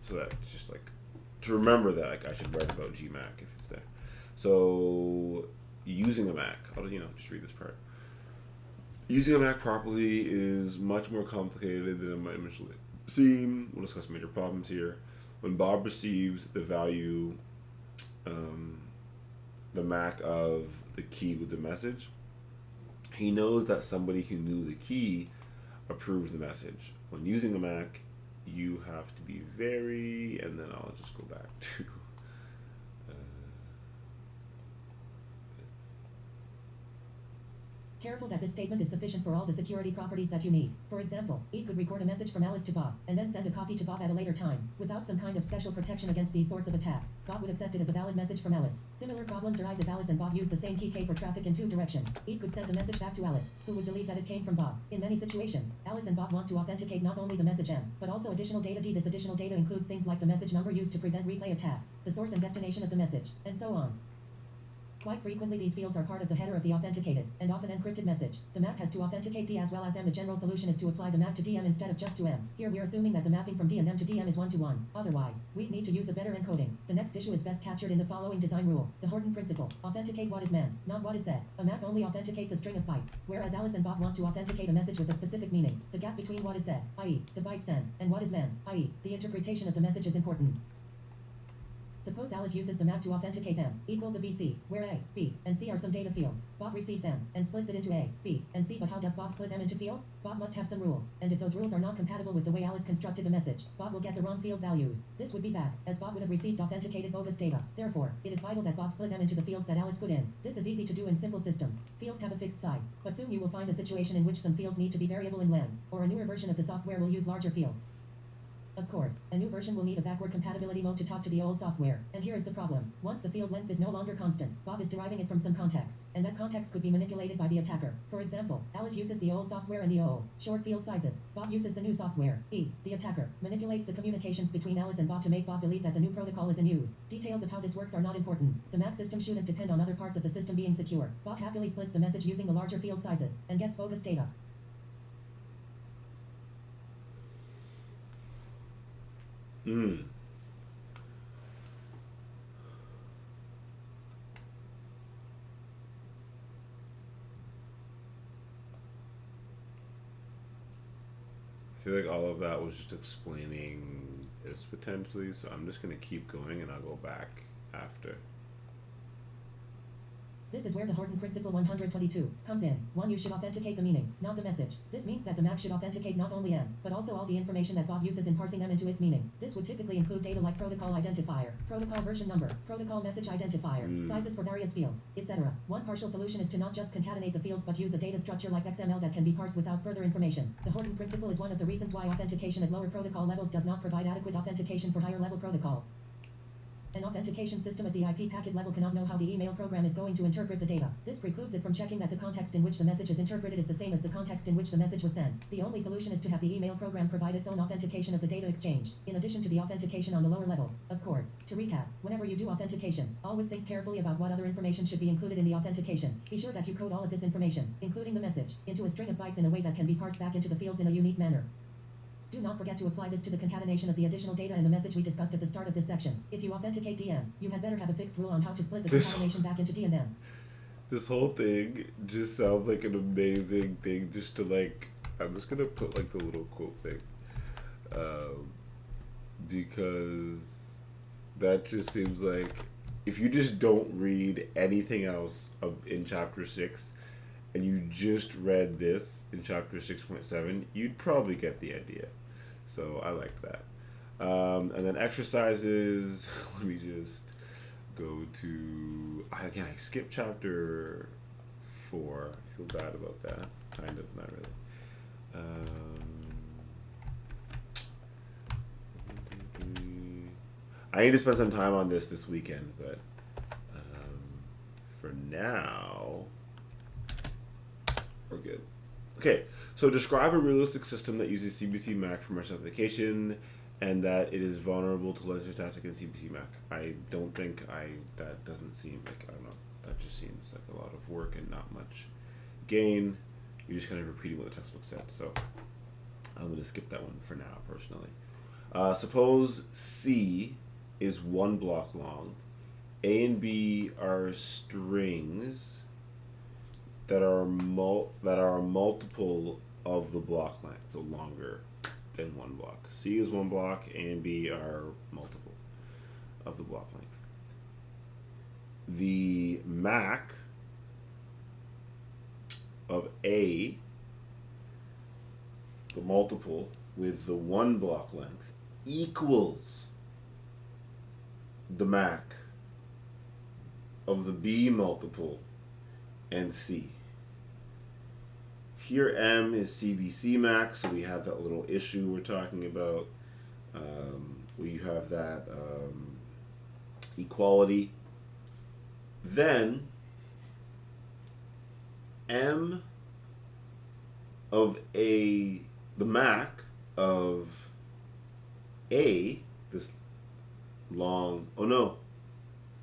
So that it's just like to remember that like I should write about GMAC if it's there. So using a Mac, I'll just read this part. Using a Mac properly is much more complicated than it might initially seem. We'll discuss major problems here. When Bob receives the value, the Mac of the key with the message, he knows that somebody who knew the key approved the message. When using the Mac, you have to be very, and then I'll just go back to Careful that this statement is sufficient for all the security properties that you need. For example, Eve could record a message from Alice to Bob, and then send a copy to Bob at a later time. Without some kind of special protection against these sorts of attacks, Bob would accept it as a valid message from Alice. Similar problems arise if Alice and Bob use the same key K for traffic in two directions. Eve could send the message back to Alice, who would believe that it came from Bob. In many situations, Alice and Bob want to authenticate not only the message M, but also additional data D. This additional data includes things like the message number used to prevent replay attacks, the source and destination of the message, and so on. Quite frequently these fields are part of the header of the authenticated, and often encrypted message. The MAC has to authenticate D as well as M. The general solution is to apply the MAC to DM instead of just to M. Here we're assuming that the mapping from D and M to DM is 1-to-1. Otherwise, we'd need to use a better encoding. The next issue is best captured in the following design rule. The Horton principle. Authenticate what is meant, not what is said. A MAC only authenticates a string of bytes, whereas Alice and Bob want to authenticate a message with a specific meaning. The gap between what is said, i.e., the byte sent, and what is meant, i.e., the interpretation of the message is important. Suppose Alice uses the map to authenticate M equals a BC, where A, B, and C are some data fields. Bob receives M and splits it into A, B, and C. But how does Bob split M into fields? Bob must have some rules, and if those rules are not compatible with the way Alice constructed the message, Bob will get the wrong field values. This would be bad, as Bob would have received authenticated bogus data. Therefore, it is vital that Bob split M into the fields that Alice put in. This is easy to do in simple systems. Fields have a fixed size, but soon you will find a situation in which some fields need to be variable in length, or a newer version of the software will use larger fields. Of course, a new version will need a backward compatibility mode to talk to the old software. And here is the problem. Once the field length is no longer constant, Bob is deriving it from some context, and that context could be manipulated by the attacker. For example, Alice uses the old software and the O, short field sizes. Bob uses the new software, E. The attacker manipulates the communications between Alice and Bob to make Bob believe that the new protocol is in use. Details of how this works are not important. The MAC system shouldn't depend on other parts of the system being secure. Bob happily splits the message using the larger field sizes, and gets bogus data. I feel like all of that was just explaining this potentially, so I'm just going to keep going and I'll go back after. This is where the Horton Principle 122 comes in. 1. You should authenticate the meaning, not the message. This means that the MAC should authenticate not only M, but also all the information that Bob uses in parsing M into its meaning. This would typically include data like protocol identifier, protocol version number, protocol message identifier, sizes for various fields, etc. One partial solution is to not just concatenate the fields but use a data structure like XML that can be parsed without further information. The Horton Principle is one of the reasons why authentication at lower protocol levels does not provide adequate authentication for higher level protocols. An authentication system at the IP packet level cannot know how the email program is going to interpret the data. This precludes it from checking that the context in which the message is interpreted is the same as the context in which the message was sent. The only solution is to have the email program provide its own authentication of the data exchange, in addition to the authentication on the lower levels. Of course, to recap, whenever you do authentication, always think carefully about what other information should be included in the authentication. Be sure that you code all of this information, including the message, into a string of bytes in a way that can be parsed back into the fields in a unique manner. Do not forget to apply this to the concatenation of the additional data in the message we discussed at the start of this section. If you authenticate DM, you had better have a fixed rule on how to split the concatenation back into D and M. This whole thing just sounds like an amazing thing just to like, I'm just going to put like the little quote thing. Because that just seems like if you just don't read anything else in chapter 6 and you just read this in chapter 6.7, you'd probably get the idea. So I like that. And then exercises, let me just go to, again, I skipped chapter 4. I feel bad about that. Kind of, not really. I need to spend some time on this weekend, but for now, we're good. Okay, so describe a realistic system that uses CBC MAC for mesh authentication and that it is vulnerable to legislative tactic in CBC MAC. I don't think that doesn't seem like, I don't know, that just seems like a lot of work and not much gain. You're just kind of repeating what the textbook said, so I'm going to skip that one for now, personally. Suppose C is one block long. A and B are strings that are a multiple of the block length, so longer than one block. C is one block, A and B are multiple of the block length. The MAC of A, the multiple with the one block length, equals the MAC of the B multiple and C. Here M is CBC MAC, so we have that little issue we're talking about. We have that equality. Then M of A, the MAC of A, this long, oh no,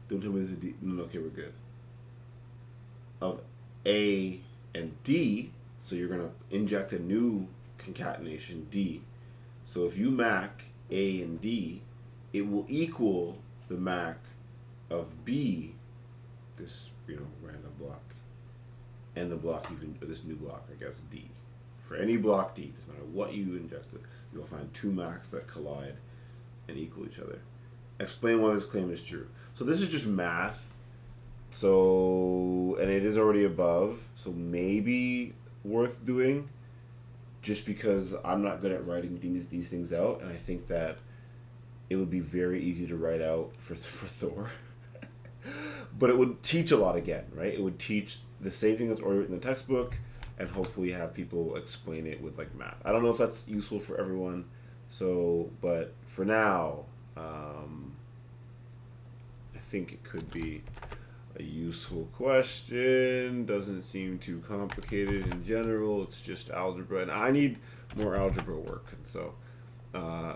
don't tell me this is deep, no, okay, we're good. of A and D, so you're going to inject a new concatenation D. So if you MAC A and D, it will equal the MAC of B, this random block, and the block this new block, I guess, D. For any block D, doesn't matter what you injected, you'll find two MACs that collide and equal each other. Explain why this claim is true. So this is just math. So, and it is already above, so maybe worth doing, just because I'm not good at writing these things out, and I think that it would be very easy to write out for Thor. But it would teach a lot again, right? It would teach the same thing that's already written in the textbook, and hopefully have people explain it with like math. I don't know if that's useful for everyone, so, but for now, I think it could be a useful question. Doesn't seem too complicated in general. It's just algebra, and I need more algebra work. And so,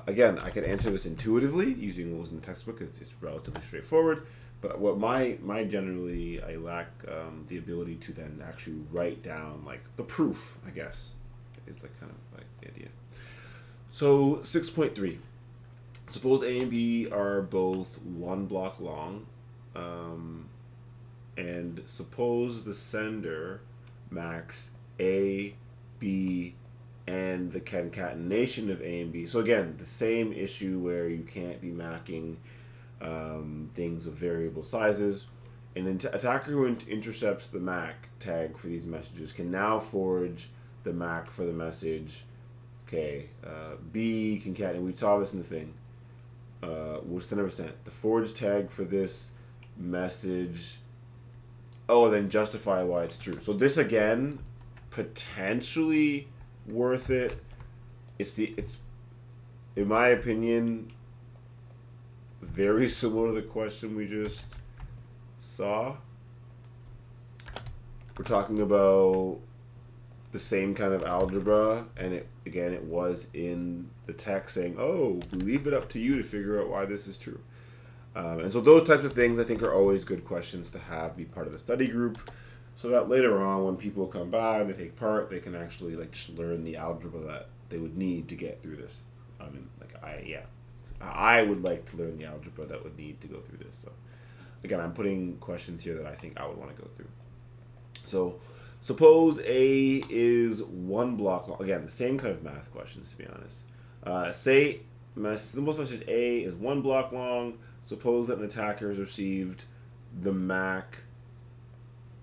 again, I can answer this intuitively using what was in the textbook. It's relatively straightforward. But what my generally, I lack the ability to then actually write down like the proof, I guess, is like kind of like the idea. So 6.3. Suppose A and B are both one block long, and suppose the sender MACs A, B, and the concatenation of A and B. So again, the same issue where you can't be MACing things of variable sizes. An attacker who intercepts the MAC tag for these messages can now forge the MAC for the message. Okay, B concatenate. We saw this in the thing. Which they never sent. The forge tag for this message. Oh, and then justify why it's true. So this again, potentially worth it. It's in my opinion, very similar to the question we just saw. We're talking about the same kind of algebra, and it was in the text saying, oh, we leave it up to you to figure out why this is true. And so those types of things I think are always good questions to have be part of the study group, so that later on when people come by and they take part, they can actually like just learn the algebra that they would need to get through this. I mean, like I would like to learn the algebra that would need to go through this. So again, I'm putting questions here that I think I would want to go through. So suppose A is one block long. Again, the same kind of math questions, to be honest. Say simple message A is one block long. Suppose that an attacker has received the MAC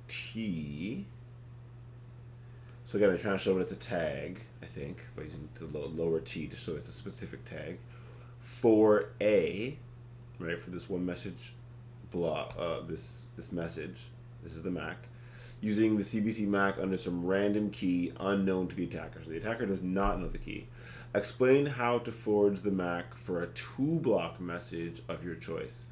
T. So again, they're trying to show that it's a tag, I think, by using the lower T to show it's a specific tag for A, right? For this one message block, this message. This is the MAC. Using the CBC MAC under some random key unknown to the attacker. So the attacker does not know the key. Explain how to forge the MAC for a 2-block message of your choice.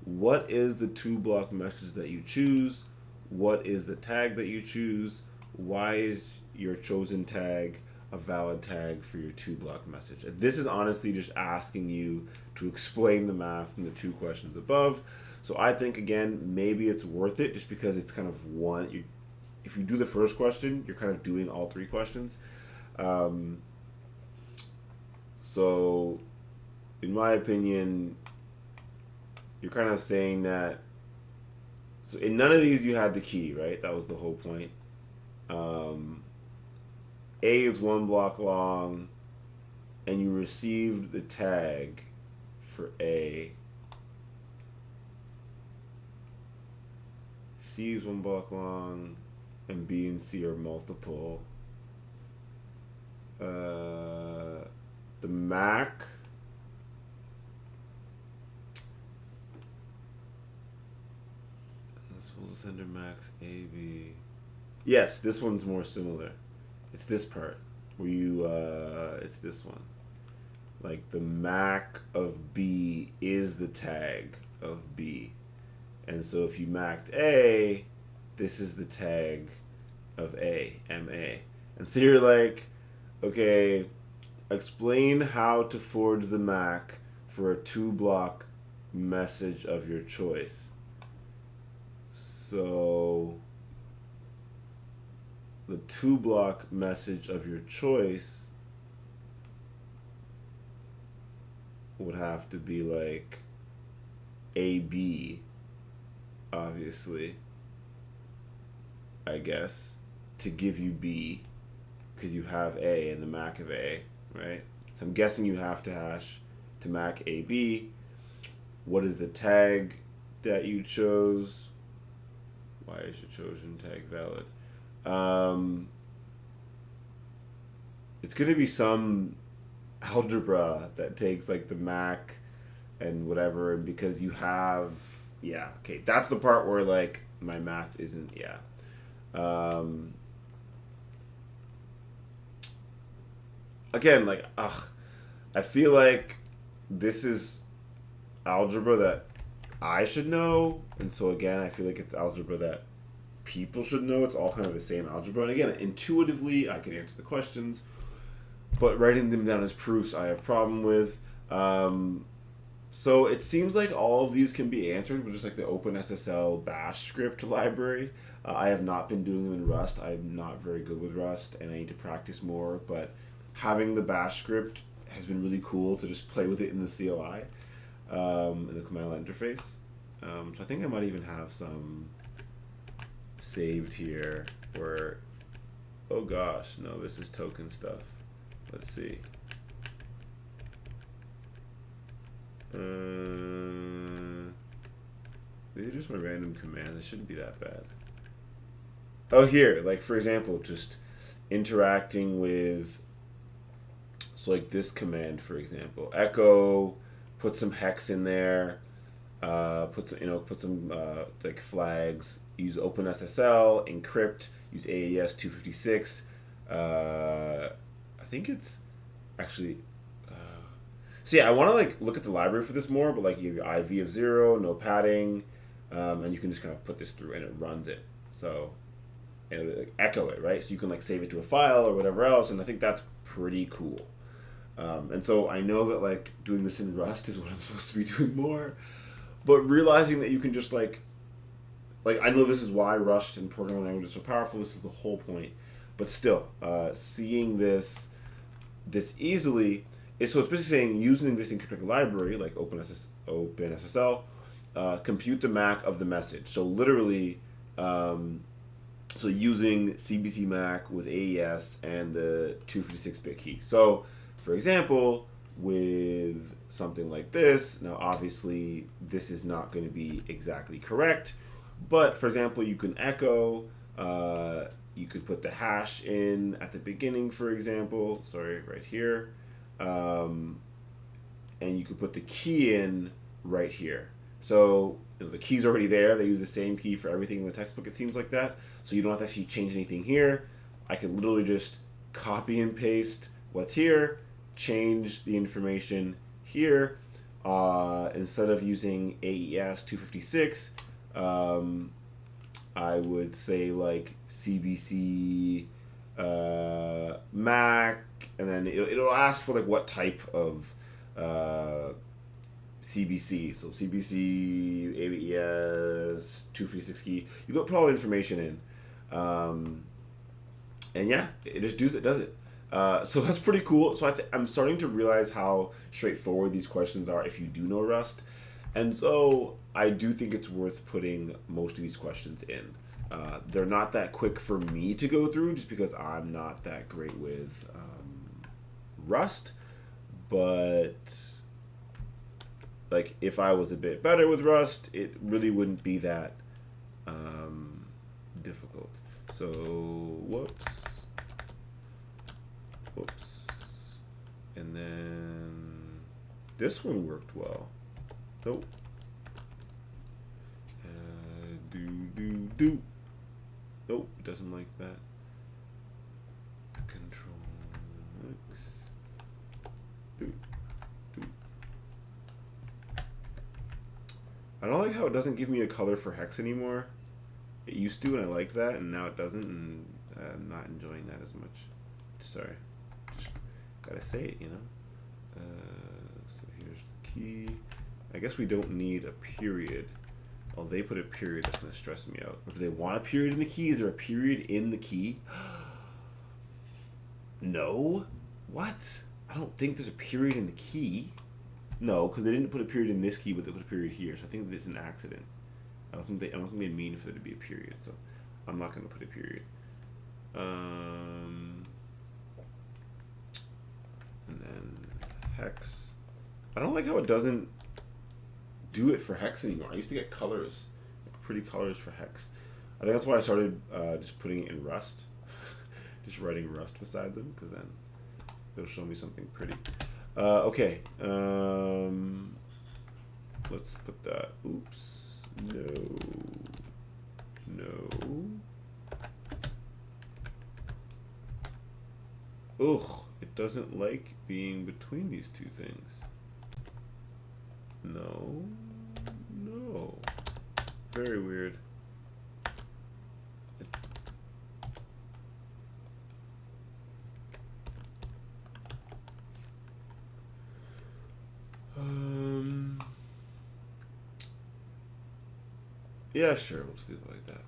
What is the 2-block message that you choose? What is the tag that you choose? Why is your chosen tag a valid tag for your 2-block message? This is honestly just asking you to explain the math from the 2 questions above. So I think, again, maybe it's worth it just because it's kind of one. If you do the first question, you're kind of doing all 3 questions. So in my opinion, you're kind of saying that. So in none of these you had the key, right? That was the whole point. A is 1 block long, and you received the tag for A. C is 1 block long, and B and C are multiple. The MAC. Suppose the sender MACs A, B. Yes, this one's more similar. It's this part where you, it's this one. Like the MAC of B is the tag of B. And so if you MAC'd A, this is the tag of A, MA. And so you're like, okay, explain how to forge the MAC for a 2-block message of your choice. So the 2-block message of your choice would have to be like AB, obviously, I guess, to give you B, because you have A in the MAC of A, right? So I'm guessing you have to hash to MAC AB. What is the tag that you chose? Why is your chosen tag valid? It's going to be some algebra that takes like the MAC and whatever, and because you have, yeah, okay, that's the part where like my math isn't, yeah. Again, like, I feel like this is algebra that I should know, and so again, I feel like it's algebra that people should know. It's all kind of the same algebra, and again, intuitively, I can answer the questions, but writing them down as proofs, I have problem with. So it seems like all of these can be answered with just like the OpenSSL bash script library. I have not been doing them in Rust. I'm not very good with Rust, and I need to practice more, but having the bash script has been really cool to just play with it in the CLI, in the command line interface. So I think I might even have some saved here where, oh gosh, no, this is token stuff. Let's see. These are just my random commands. It shouldn't be that bad. Oh, here, like for example, just interacting with, so like this command, for example, echo, put some hex in there, put some like flags, use OpenSSL, encrypt, use AES 256. I think it's actually. So yeah, I want to like look at the library for this more, but like you have your IV of 0, no padding, and you can just kind of put this through and it runs it. So, and it, like, echo it, right? So you can like save it to a file or whatever else, and I think that's pretty cool. And so I know that like doing this in Rust is what I'm supposed to be doing more, but realizing that you can just like I know this is why Rust and programming languages are so powerful. This is the whole point, but still, seeing this easily. So it's basically saying use an existing cryptographic library like OpenSSL, compute the MAC of the message. So literally, so using CBC MAC with AES and the 256-bit key. So, for example, with something like this, now obviously this is not going to be exactly correct, but for example, you can echo, you could put the hash in at the beginning, for example, sorry, right here. And you could put the key in right here. So the key's already there. They use the same key for everything in the textbook, it seems like that. So you don't have to actually change anything here. I could literally just copy and paste what's here, change the information here. Instead of using AES 256, I would say like CBC Mac, and then it'll ask for like what type of CBC. So CBC, AES, 256 key. You put all the information in, and yeah, it just does it. So that's pretty cool. So I'm starting to realize how straightforward these questions are if you do know Rust, and so I do think it's worth putting most of these questions in. They're not that quick for me to go through just because I'm not that great with Rust, but like if I was a bit better with Rust, it really wouldn't be that difficult. So whoops, and then this one worked well. Nope. Do. Nope, it doesn't like that. Control X. Do. I don't like how it doesn't give me a color for hex anymore. It used to, and I liked that, and now it doesn't, and I'm not enjoying that as much. Sorry. Just gotta say it, you know? So here's the key. I guess we don't need a period. Oh, they put a period, that's going to stress me out. Or do they want a period in the key? Is there a period in the key? No. What? I don't think there's a period in the key. No, because they didn't put a period in this key, but they put a period here. So I think it's an accident. I don't think they mean for there to be a period. So I'm not going to put a period. And then hex. I don't like how it doesn't do it for hex anymore. I used to get colors, like pretty colors for hex. I think that's why I started just putting it in Rust. Just writing Rust beside them, because then it'll show me something pretty. Okay. Let's put that. Oops. No. No. Ugh. It doesn't like being between these two things. No. No. Very weird. Yeah, sure, we'll just leave it like that.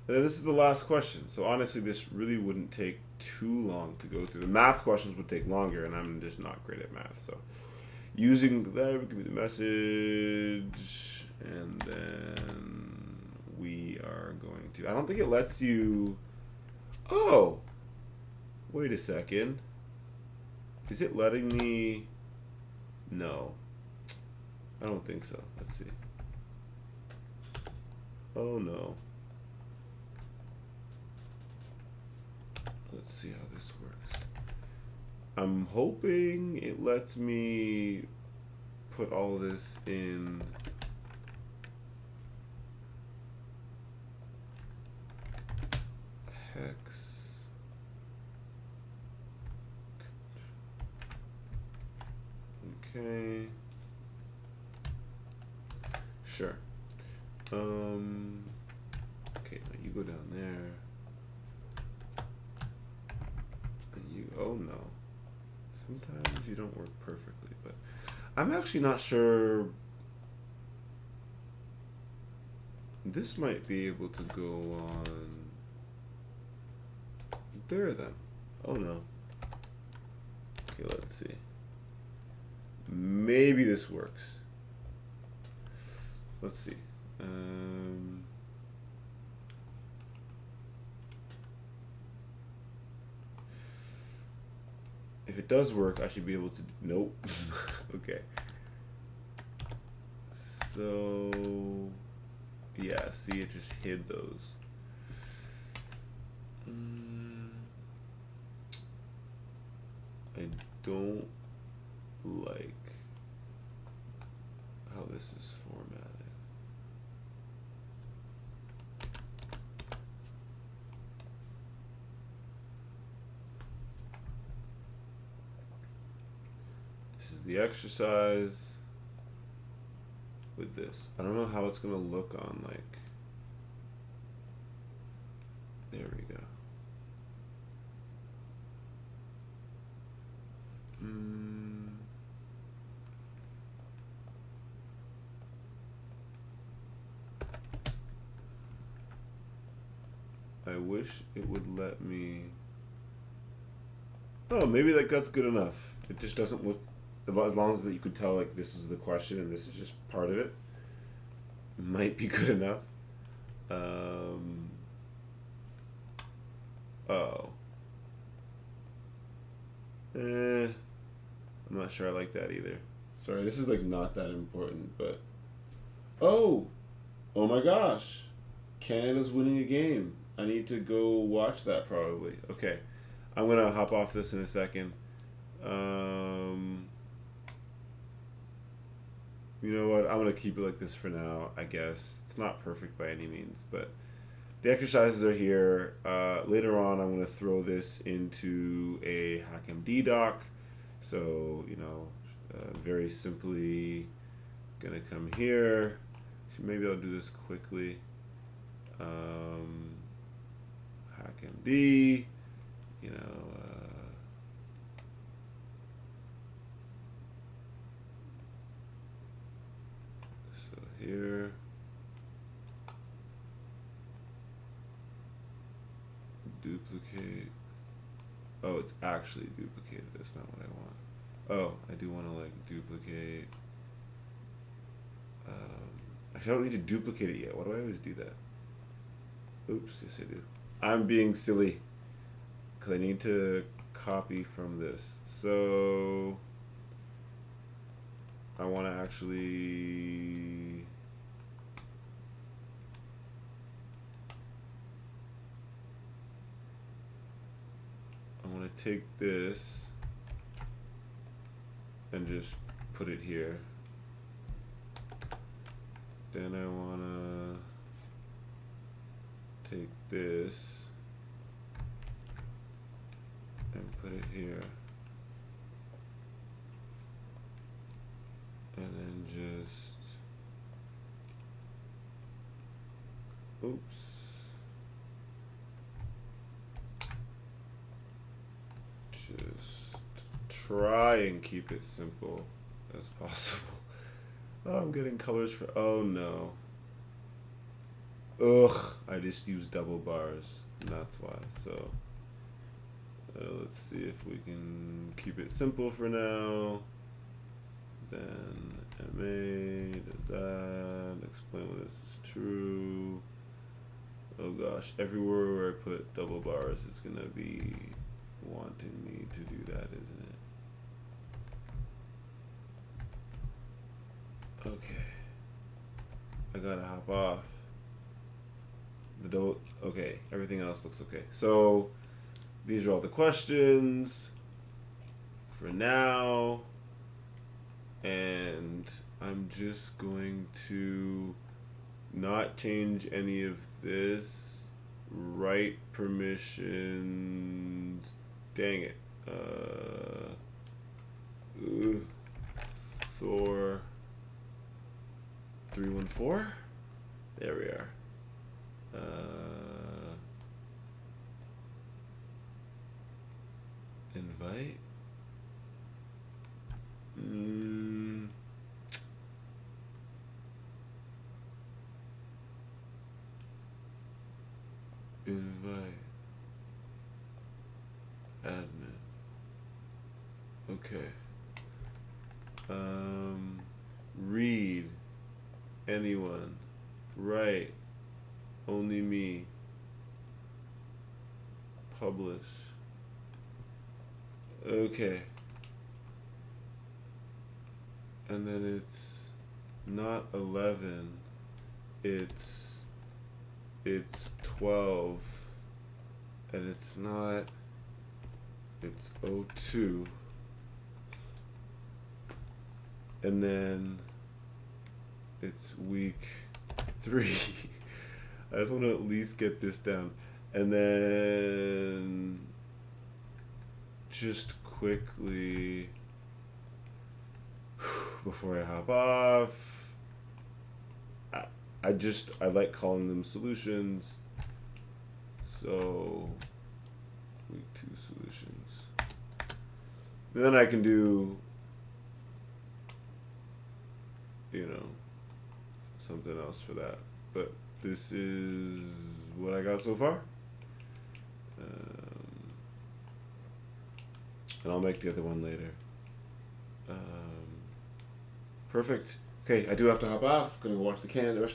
And then this is the last question. So honestly, this really wouldn't take too long to go through. The math questions would take longer, and I'm just not great at math. So using that, give me the message, and then we are going to. I don't think it lets you. Oh, wait a second. Is it letting me? No, I don't think so. Let's see. Oh no. Let's see how this works. I'm hoping it lets me put all this in hex. Okay. Sure. Okay, now you go down there. And you, oh no. Sometimes you don't work perfectly, but I'm actually not sure. This might be able to go on there then. Oh no. Okay, let's see. Maybe this works. Let's see. If it does work, I should be able to. Nope. Okay. So yeah, see, it just hid those. I don't like how this is formatted. This is the exercise with this. I don't know how it's gonna look on like. There we go. I wish it would let me. Oh, maybe like that's good enough. It just doesn't look, as long as you could tell like this is the question and this is just part of it. Might be good enough. Oh. I'm not sure I like that either. Sorry, this is like not that important, but oh my gosh, Canada's winning a game. I need to go watch that probably. Okay, I'm gonna hop off this in a second. You know what? I'm gonna keep it like this for now. I guess it's not perfect by any means, but the exercises are here. Later on, I'm gonna throw this into a HackMD doc. So very simply, gonna come here. So maybe I'll do this quickly. HackMD, so here, duplicate, Oh, it's actually duplicated. That's not what I want. Oh, I do want to like duplicate. Actually, I don't need to duplicate it yet. Why do I always do that? Oops, yes I do. I'm being silly. Because I need to copy from this. So I want to actually... I want to take this and just put it here. Then I want to take this and put it here. And then just, oops. Just try and keep it simple as possible. Oh, I'm getting colors for, oh no. Ugh, I just used double bars, and that's why. So let's see if we can keep it simple for now. Then MA does that, explain why this is true. Oh gosh, everywhere where I put double bars, it's gonna be wanting me to do that, isn't it? Okay. I gotta hop off. Okay, everything else looks okay. So, these are all the questions for now. And I'm just going to not change any of this. Write permissions. Dang it. Thor 314. There we are. Invite. Invite. Admin. Okay. Read. Anyone. Write. Only me. Publish. Okay. And then it's not 11. It's 12. And it's not, it's 02. And then it's week 3. I just want to at least get this down. And then just quickly, before I hop off, I like calling them solutions. So week 2 solutions. And then I can do, something else for that. But this is what I got so far. And I'll make the other one later. Perfect. Okay, I do have to hop off. Gonna go watch the rest of the